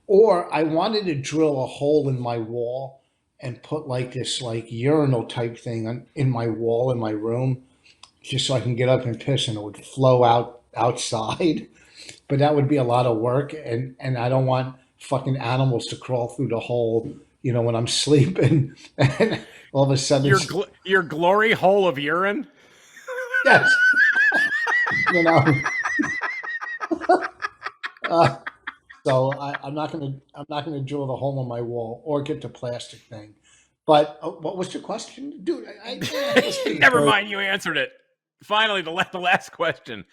Speaker 4: Or I wanted to drill a hole in my wall and put like this like urinal type thing in my wall in my room just so I can get up and piss and it would flow outside. But that would be a lot of work, and I don't want fucking animals to crawl through the hole, when I'm sleeping, and all of a sudden,
Speaker 2: Your glory hole of urine.
Speaker 4: yes, you know. So I'm not gonna drill the hole in my wall or get the plastic thing. But what was the question, dude?
Speaker 2: Never mind. You answered it. Finally, the last question.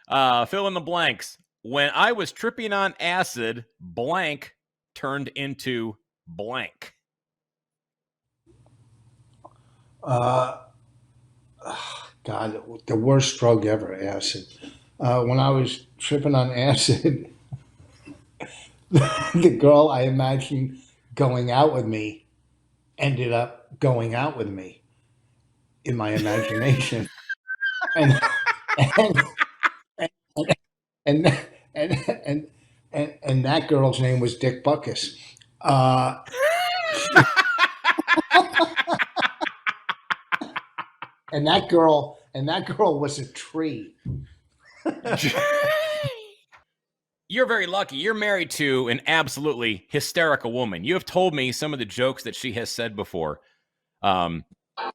Speaker 2: Fill in the blanks. When I was tripping on acid, blank turned into blank.
Speaker 4: God, the worst drug ever, acid. When I was tripping on acid, the girl I imagined going out with me ended up going out with me in my imagination, and and and and and and that girl's name was Dick Buckus. Uh, and that girl was a tree.
Speaker 2: You're very lucky. You're married to an absolutely hysterical woman. You have told me some of the jokes that she has said before.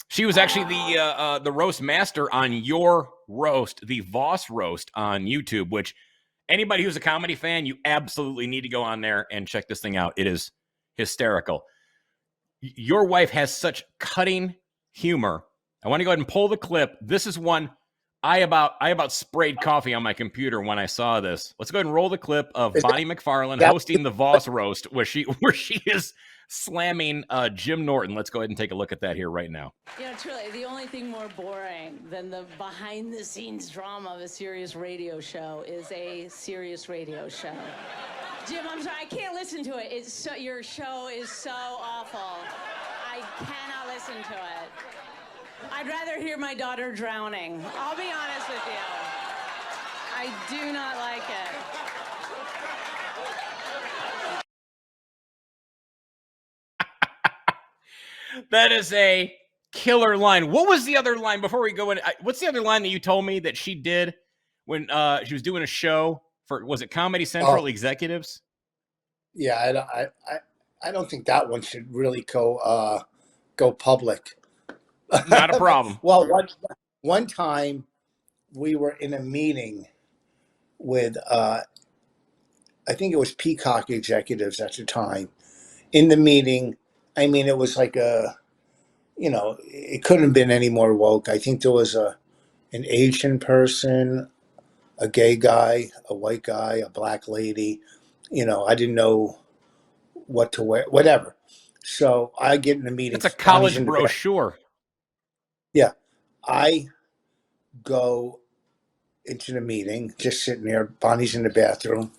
Speaker 2: She was actually the roast master on your roast, the Voss roast on YouTube, which anybody who's a comedy fan, you absolutely need to go on there and check this thing out. It is hysterical. Your wife has such cutting humor. I want to go ahead and pull the clip. This is one I about sprayed coffee on my computer when I saw this. Let's go ahead and roll the clip of Bonnie McFarlane hosting the Voss roast where she is slamming Jim Norton. Let's go ahead and take a look at that here right now.
Speaker 5: Truly, the only thing more boring than the behind-the-scenes drama of a serious radio show is a serious radio show. Jim, I'm sorry, I can't listen to it. Your show is so awful. I cannot listen to it. I'd rather hear my daughter drowning. I'll be honest with you. I do not like
Speaker 2: it. That is a killer line. What was the other line before we go in? What's the other line that you told me that she did when she was doing a show for, was it Comedy Central Executives?
Speaker 4: Yeah, I don't think that one should really go public.
Speaker 2: Not a problem.
Speaker 4: Well, one time we were in a meeting with I think it was Peacock executives at the time. In the meeting, it was like it couldn't have been any more woke. I think there was an Asian person, a gay guy, a white guy, a black lady. I didn't know what to wear, whatever. So I get in the meeting.
Speaker 2: It's a college brochure.
Speaker 4: Yeah. I go into the meeting, just sitting there. Bonnie's in the bathroom.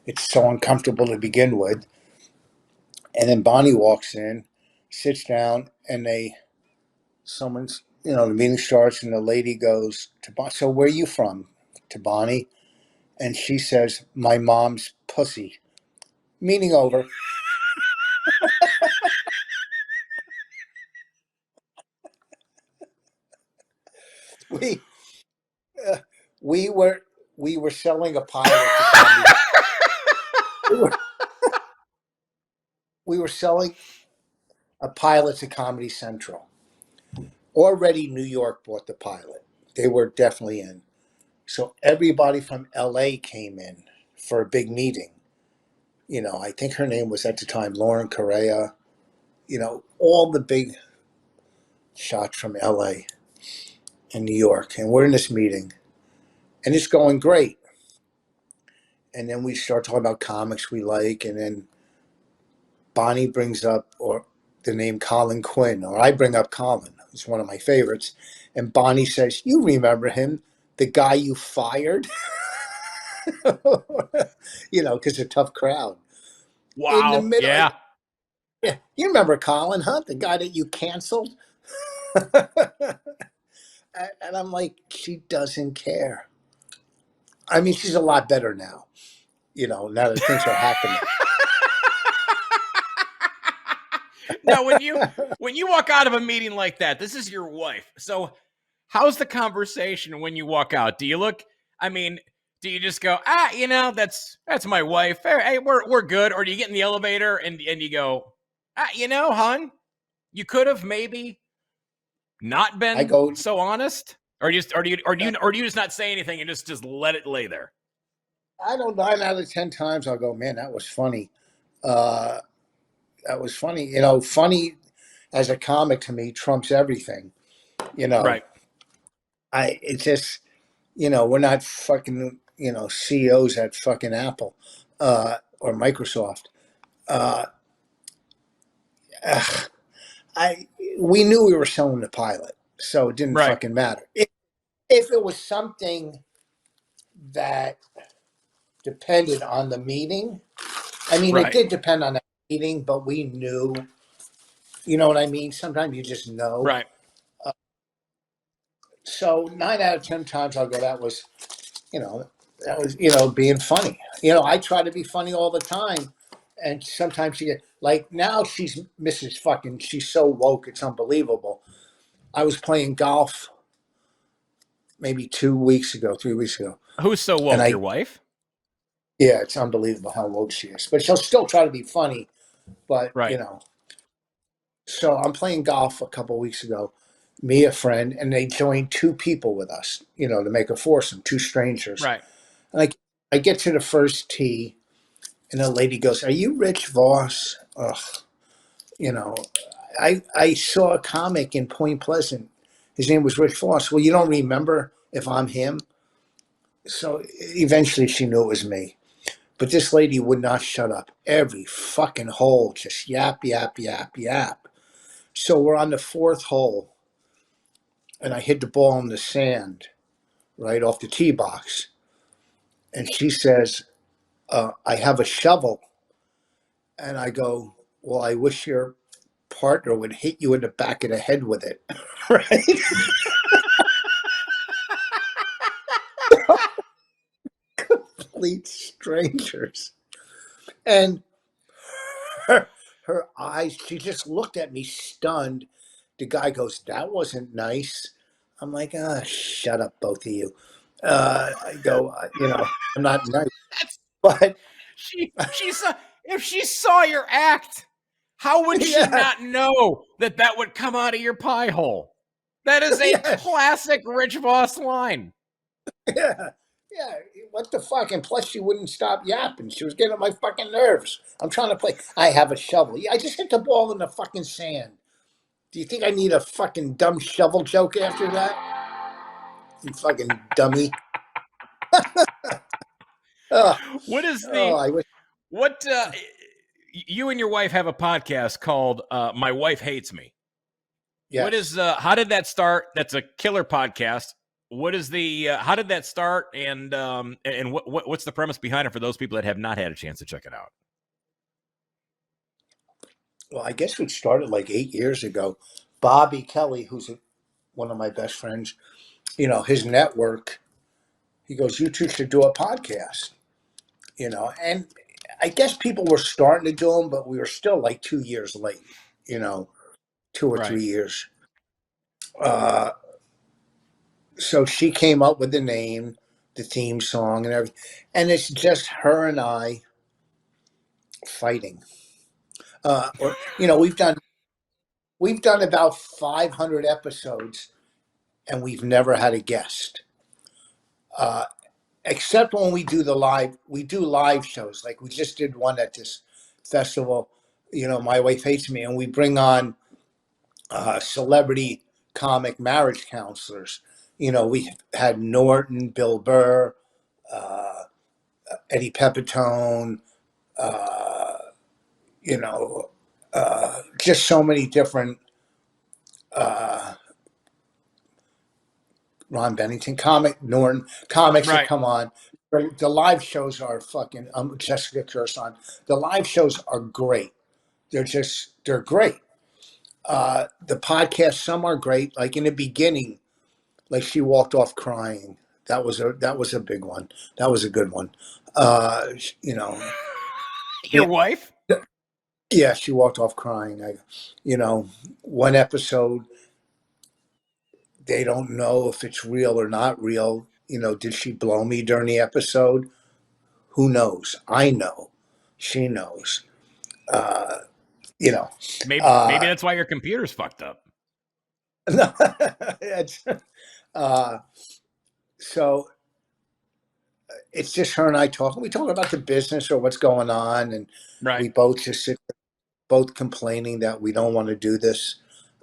Speaker 4: It's so uncomfortable to begin with. And then Bonnie walks in, sits down, and someone's, the meeting starts, and the lady goes to Bonnie, so where are you from? To Bonnie. And she says, my mom's pussy. Meeting over. We, uh, we were, we were selling a pilot to comedy. We were, we were selling a pilot to Comedy Central. Already New York bought the pilot. They were definitely in. So everybody from LA came in for a big meeting. I think her name was at the time Lauren Correa, all the big shots from LA and New York. And we're in this meeting and it's going great. And then we start talking about comics we like. And then Bonnie brings up or the name Colin Quinn, or I bring up Colin. It's one of my favorites. And Bonnie says, you remember him, the guy you fired? Because a tough crowd. In the
Speaker 2: Wow.
Speaker 4: middle,
Speaker 2: Yeah.
Speaker 4: yeah, you remember Colin, huh? The guy that you canceled? And I'm like, she doesn't care. I mean, she's a lot better now, now that things are happening.
Speaker 2: Now, when you walk out of a meeting like that, this is your wife. So, how's the conversation when you walk out? Do you look? I mean, do you just go, that's my wife. Hey, we're good, or do you get in the elevator and you go, hon, you could have maybe not
Speaker 4: I
Speaker 2: been
Speaker 4: go,
Speaker 2: so honest, or do you just not say anything and just let it lay there?
Speaker 4: I don't 9 out of 10 times I'll go, man, that was funny. Uh, that was funny. Funny as a comic to me trumps everything. You know,
Speaker 2: Right.
Speaker 4: it's just, we're not fucking, CEOs at fucking Apple, or Microsoft. Uh, ugh, we knew we were selling the pilot, so it didn't
Speaker 2: Right.
Speaker 4: fucking matter. If it was something that depended on the meeting, I mean, it
Speaker 2: Right.
Speaker 4: did depend on the meeting, but we knew, you know what I mean? Sometimes you just know.
Speaker 2: Right.
Speaker 4: So 9 out of 10 times I'll go, that was, being funny. I try to be funny all the time. And sometimes she get like now she's Mrs. Fucking, she's so woke, it's unbelievable. I was playing golf maybe 2 weeks ago, 3 weeks ago.
Speaker 2: Who's so
Speaker 4: And
Speaker 2: woke? Your wife?
Speaker 4: yeah, it's unbelievable how woke she is. But she'll still try to be funny. But,
Speaker 2: Right.
Speaker 4: so I'm playing golf a couple of weeks ago, me, a friend, and they joined two people with us, to make a foursome, two strangers.
Speaker 2: Right.
Speaker 4: And I get to the first tee, and the lady goes, are you Rich Voss? Ugh. You know, I saw a comic in Point Pleasant. His name was Rich Voss. Well, you don't remember if I'm him? So eventually she knew it was me. But this lady would not shut up. Every fucking hole, just yap, yap, yap, yap. So we're on the fourth hole, and I hit the ball in the sand right off the tee box. And she says, I have a shovel. And I go, well, I wish your partner would hit you in the back of the head with it. Right? Complete strangers. And her eyes, she just looked at me stunned. The guy goes, that wasn't nice. I'm like, shut up, both of you. I go, I'm not nice.
Speaker 2: That's
Speaker 4: But
Speaker 2: she saw if she saw your act, how would she
Speaker 4: yeah,
Speaker 2: not know that would come out of your pie hole? That is a
Speaker 4: yes,
Speaker 2: classic Rich Voss line.
Speaker 4: yeah, yeah. What the fuck? And plus, she wouldn't stop yapping. She was getting on my fucking nerves. I'm trying to play. I have a shovel. Yeah, I just hit the ball in the fucking sand. Do you think I need a fucking dumb shovel joke after that? You fucking dummy. Oh,
Speaker 2: What is
Speaker 4: oh,
Speaker 2: the
Speaker 4: I wish.
Speaker 2: what you and your wife have a podcast called My Wife Hates Me. What
Speaker 4: Yes.
Speaker 2: is how did that start? That's a killer podcast. What is the how did that start, and what's the premise behind it for those people that have not had a chance to check it out?
Speaker 4: Well, I guess it started like 8 years ago. Bobby Kelly, who's one of my best friends, his network, he goes, "You two should do a podcast," and I guess people were starting to do them, but we were still like 2 years late, 2 or 3 years. Uh, so she came up with the name, the theme song, and everything, and it's just her and I fighting. Or we've done about 500 episodes, and we've never had a guest. Uh, Except when we do live shows. Like we just did one at this festival, My Wife Hates Me, and we bring on celebrity comic marriage counselors. We had Norton, Bill Burr, uh, Eddie Pepitone, uh, just so many different uh, Ron Bennington Norton comics that
Speaker 2: Right.
Speaker 4: come on. The live shows are fucking Jessica Kirson. The live shows are great. They're great. The podcasts, some are great. Like in the beginning, like she walked off crying. That was a big one. That was a good one. Uh, you know,
Speaker 2: Your wife?
Speaker 4: yeah, she walked off crying. One episode, they don't know if it's real or not real. Did she blow me during the episode? Who knows? I know. She knows. Uh, you know.
Speaker 2: Maybe
Speaker 4: Uh,
Speaker 2: that's why your computer's fucked up.
Speaker 4: it's, uh, so it's just her and I talking. We talk about the business or what's going on, and
Speaker 2: Right.
Speaker 4: we both just sit there, both complaining that we don't want to do this.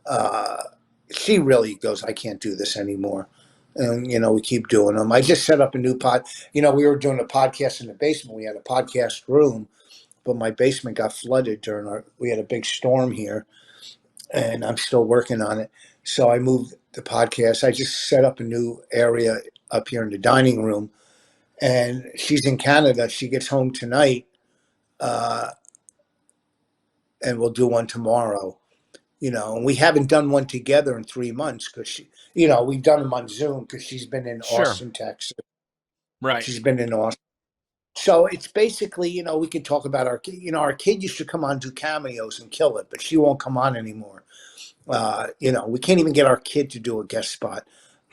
Speaker 4: Uh, she really goes, I can't do this anymore. And, we keep doing them. I just set up a new pod. We were doing a podcast in the basement. We had a podcast room, but my basement got flooded we had a big storm here, and I'm still working on it. So I moved the podcast. I just set up a new area up here in the dining room, and she's in Canada. She gets home tonight, uh, and we'll do one tomorrow. And we haven't done one together in 3 months because we've done them on Zoom because she's been in
Speaker 2: Sure.
Speaker 4: Austin, Texas.
Speaker 2: Right.
Speaker 4: She's been in Austin. So it's basically, we can talk about our kid. Our kid used to come on, do cameos and kill it, but she won't come on anymore. We can't even get our kid to do a guest spot.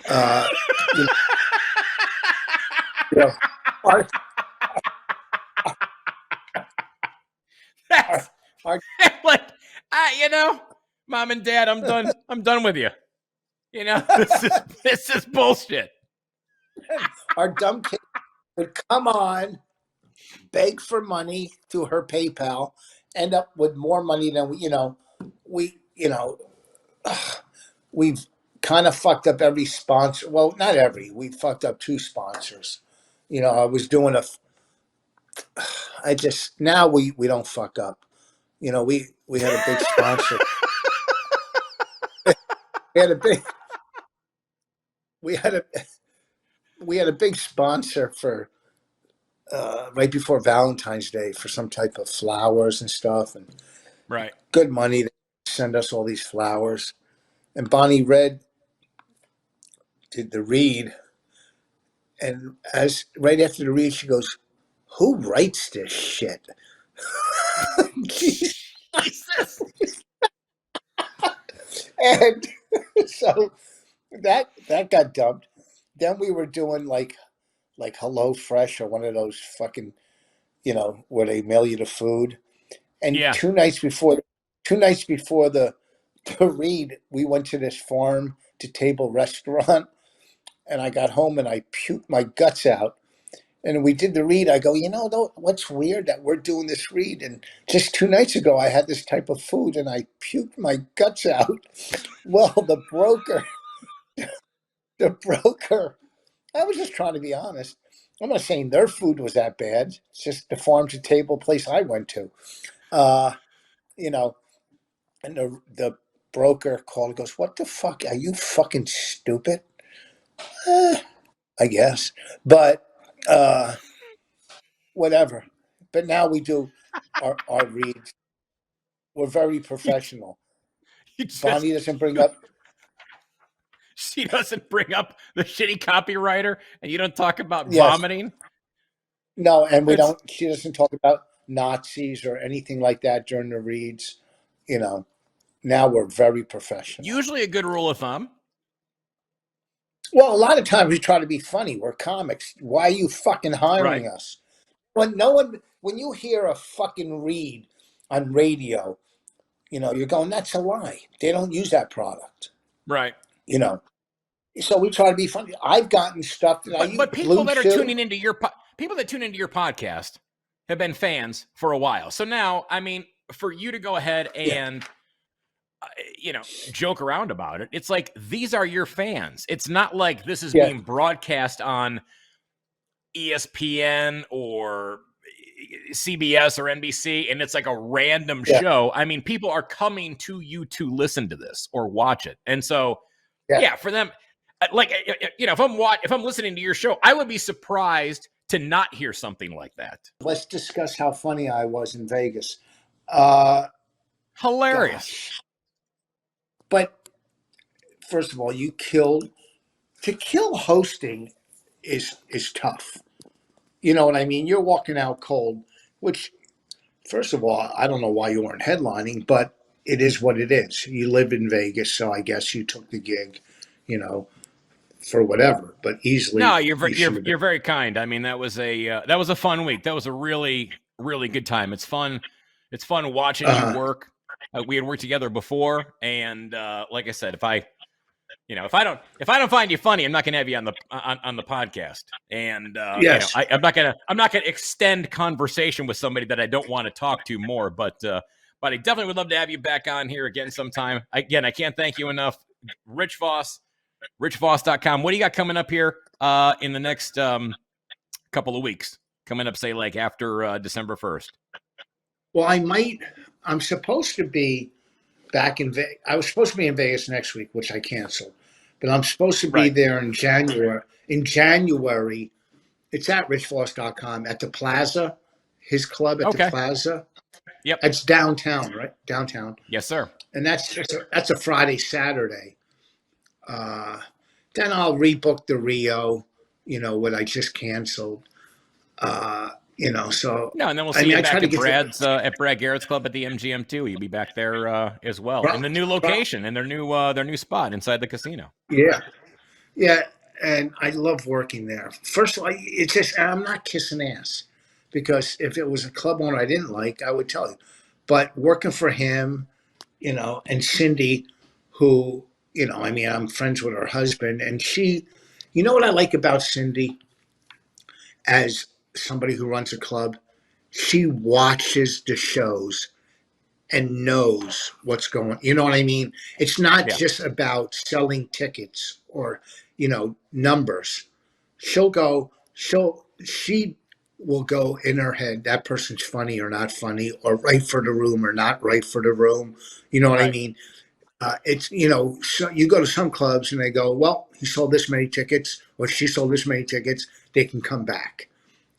Speaker 4: Uh, you know, our,
Speaker 2: That's
Speaker 4: our,
Speaker 2: like Mom and Dad, I'm done. I'm done with you. This is bullshit.
Speaker 4: our dumb kid would come on, beg for money through her PayPal, end up with more money than we've kind of fucked up every sponsor. Well, not every. We fucked up 2 sponsors. I was doing now we don't fuck up. We had a big sponsor. we had a big we had a we had a big sponsor for right before Valentine's Day for some type of flowers and stuff, and
Speaker 2: Right.
Speaker 4: good money. They send us all these flowers, and Bonnie Red did the read, and as right after the read, she goes, "Who writes this shit?"
Speaker 2: Jesus.
Speaker 4: And so that got dumped. Then we were doing like Hello Fresh or one of those fucking where they mail you the food. And
Speaker 2: Yeah.
Speaker 4: 2 nights before the read, we went to this farm to table restaurant, and I got home and I puked my guts out. And we did the read. I go, what's weird that we're doing this read, and just 2 nights ago I had this type of food and I puked my guts out. Well, the broker, I was just trying to be honest. I'm not saying their food was that bad. It's just the farm to table place I went to. Uh, you know, and broker called and goes, "What the fuck? Are you fucking stupid?" I guess. But whatever. But now we do our reads. We're very
Speaker 2: You,
Speaker 4: professional.
Speaker 2: you just
Speaker 4: Bonnie doesn't bring up.
Speaker 2: she doesn't bring up the shitty copywriter, and you don't talk about
Speaker 4: Yes.
Speaker 2: vomiting.
Speaker 4: No, and we
Speaker 2: It's
Speaker 4: don't. She doesn't talk about Nazis or anything like that during the reads. You know. Now we're very professional.
Speaker 2: usually a good rule of thumb.
Speaker 4: Well, a lot of times we try to be funny. We're comics. Why are you fucking
Speaker 2: Right.
Speaker 4: hiring us? When you hear a fucking read on radio, you're going, that's a lie. They don't use that product.
Speaker 2: Right.
Speaker 4: You know. So we try to be funny. I've gotten stuff that I use.
Speaker 2: But people
Speaker 4: Blue
Speaker 2: that are
Speaker 4: Chew.
Speaker 2: tuning into people that tune into your podcast have been fans for a while. So now, I mean, for you to go ahead and joke around about it, it's like these are your fans. It's not like this is being broadcast on ESPN or CBS or NBC and it's like a random show. I mean, people are coming to you to listen to this or watch it. And so for them, like, if I'm listening to your show, I would be surprised to not hear something like that.
Speaker 4: Let's discuss how funny I was in Vegas.
Speaker 2: Hilarious.
Speaker 4: Gosh. But first of all, to kill hosting is tough. You know what I mean? You're walking out cold, which, first of all, I don't know why you weren't headlining, but it is what it is. You live in Vegas, so I guess you took the gig, for whatever. But easily,
Speaker 2: no, you're very kind. I mean, that was a fun week. That was a really, really good time. It's fun. It's fun watching you work. We had worked together before, and like I said, if I don't find you funny, I'm not going to have you on the podcast. And
Speaker 4: yes.
Speaker 2: I'm not gonna extend conversation with somebody that I don't want to talk to more. But I definitely would love to have you back on here again sometime. Again, I can't thank you enough, Rich Voss, richvoss.com. What do you got coming up here in the next couple of weeks? Coming up, say like after December 1st.
Speaker 4: Well, I'm supposed to be back in Vegas. I was supposed to be in Vegas next week, which I canceled. But I'm supposed to be there in January. In January, it's at richvoss.com at the Plaza, his club at the Plaza.
Speaker 2: Yep.
Speaker 4: It's downtown, right? Downtown.
Speaker 2: Yes, sir.
Speaker 4: And that's a Friday, Saturday. Then I'll rebook the Rio, what I just canceled. So
Speaker 2: no, and then we'll see you back at Brad Garrett's club at the MGM too. You'll be back there as well in the new location and their new spot inside the casino.
Speaker 4: Yeah, and I love working there. First of all, it's just I'm not kissing ass because if it was a club owner I didn't like, I would tell you. But working for him, and Cindy, who I'm friends with her husband, and she, what I like about Cindy as somebody who runs a club, she watches the shows and knows what's going on. You know what I mean? It's not just about selling tickets or, numbers. She will go in her head, that person's funny or not funny, or right for the room or not right for the room. You know what I mean? It's, so you go to some clubs and they go, well, he sold this many tickets or she sold this many tickets, they can come back.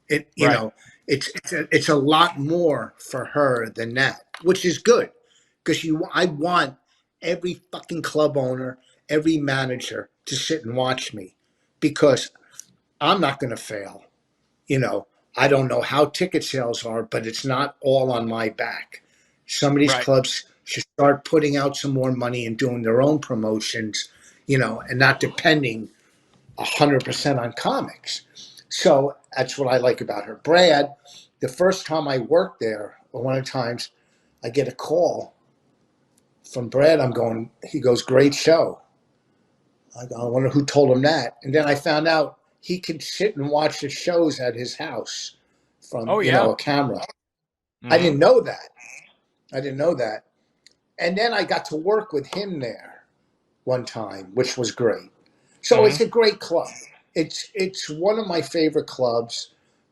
Speaker 4: It's a lot more for her than that, which is good because I want every fucking club owner, every manager to sit and watch me because I'm not going to fail. I don't know how ticket sales are, but it's not all on my back. Some of these clubs should start putting out some more money and doing their own promotions, and not depending 100% on comics. So that's what I like about her. Brad, the first time I worked there, or one of the times I get a call from Brad, he goes, great show. I wonder who told him that. And then I found out he could sit and watch the shows at his house from, a camera. Mm-hmm. I didn't know that. And then I got to work with him there one time, which was great. So It's a great club. It's one of my favorite clubs.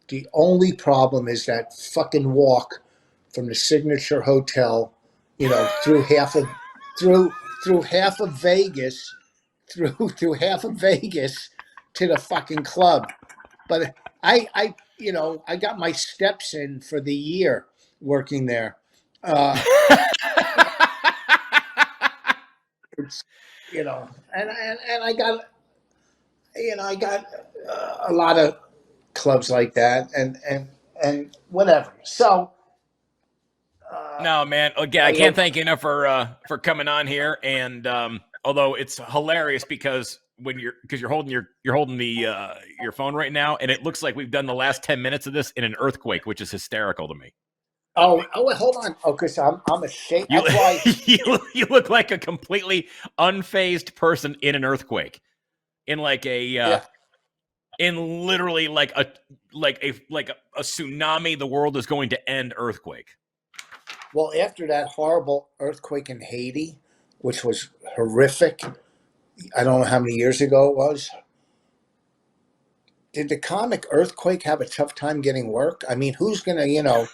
Speaker 4: The only problem is that fucking walk from the Signature Hotel, through through half of Vegas, through half of Vegas to the fucking club. But I got my steps in for the year working there. It's, and I got a lot of clubs like that, and whatever. So.
Speaker 2: No, man. Again, I can't thank you enough for coming on here. And although it's hilarious because you're holding your phone right now, and it looks like we've done the last 10 minutes of this in an earthquake, which is hysterical to me.
Speaker 4: Oh, hold on. Oh, because I'm a shake. That's why
Speaker 2: you look like a completely unfazed person in an earthquake, in like a in literally like a tsunami. The world is going to end earthquake.
Speaker 4: Well, after that horrible earthquake in Haiti, which was horrific, I don't know how many years ago it was. Did the comic Earthquake have a tough time getting work? I mean, who's gonna, I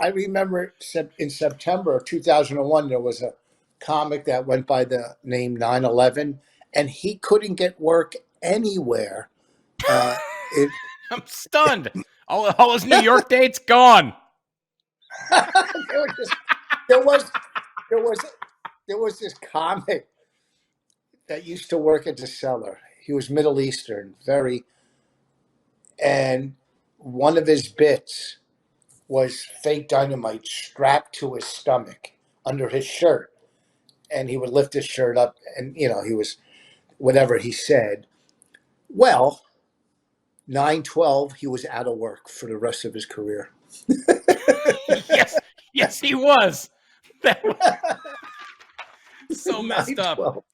Speaker 4: remember in September of 2001, there was a comic that went by the name 9/11, and he couldn't get work anywhere.
Speaker 2: I'm stunned. All his New York dates gone.
Speaker 4: there was this comic that used to work at the cellar. He was Middle Eastern, and one of his bits was fake dynamite strapped to his stomach under his shirt, and he would lift his shirt up, and he was whatever he said. Well, 9/12, he was out of work for the rest of his career.
Speaker 2: Yes, he was. That was so messed up.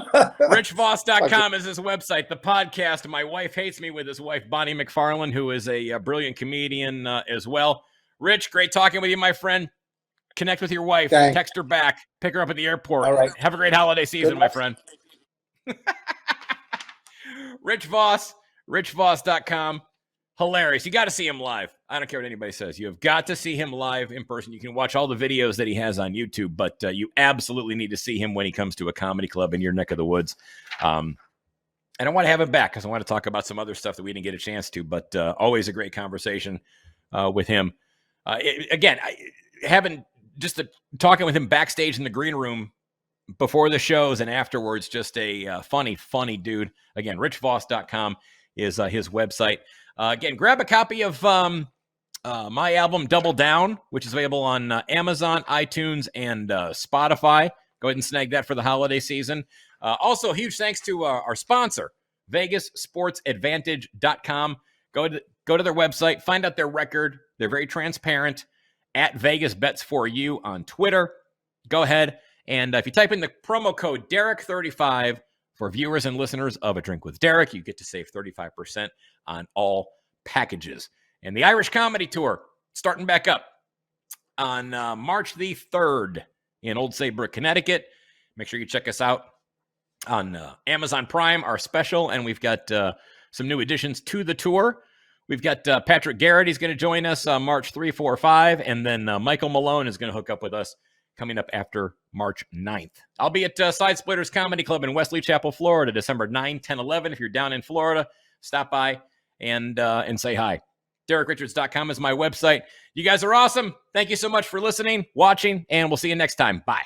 Speaker 2: RichVoss.com is his website. The podcast, My Wife Hates Me, with his wife, Bonnie McFarlane, who is a brilliant comedian as well. Rich, great talking with you, my friend. Connect with your wife.
Speaker 4: Thanks.
Speaker 2: Text her back. Pick her up at the airport.
Speaker 4: All right.
Speaker 2: Have a great holiday season, my friend. Rich Voss, RichVoss.com. Hilarious. You got to see him live. I don't care what anybody says. You have got to see him live in person. You can watch all the videos that he has on YouTube, but you absolutely need to see him when he comes to a comedy club in your neck of the woods. And I want to have him back because I want to talk about some other stuff that we didn't get a chance to, but always a great conversation with him. Talking with him backstage in the green room before the shows and afterwards, just a funny dude. Again, RichVoss.com is his website. Again, grab a copy of my album Double Down, which is available on Amazon, iTunes, and Spotify. Go ahead and snag that for the holiday season. Also, huge thanks to our sponsor, VegasSportsAdvantage.com. Go to their website, find out their record. They're very transparent. At Vegas Bets for You on Twitter. Go ahead, and if you type in the promo code Derek35 for viewers and listeners of A Drink with Derek, you get to save 35% on all packages. And the Irish Comedy Tour starting back up on March the 3rd in Old Saybrook, Connecticut. Make sure you check us out on Amazon Prime, our special, and we've got some new additions to the tour. We've got Patrick Garrett. He's going to join us March 3, 4, 5, and then Michael Malone is going to hook up with us coming up after March 9th. I'll be at Side Splitters Comedy Club in Wesley Chapel, Florida, December 9, 10, 11. If you're down in Florida, stop by and say hi. DerekRichards.com is my website. You guys are awesome. Thank you so much for listening, watching, and we'll see you next time. Bye.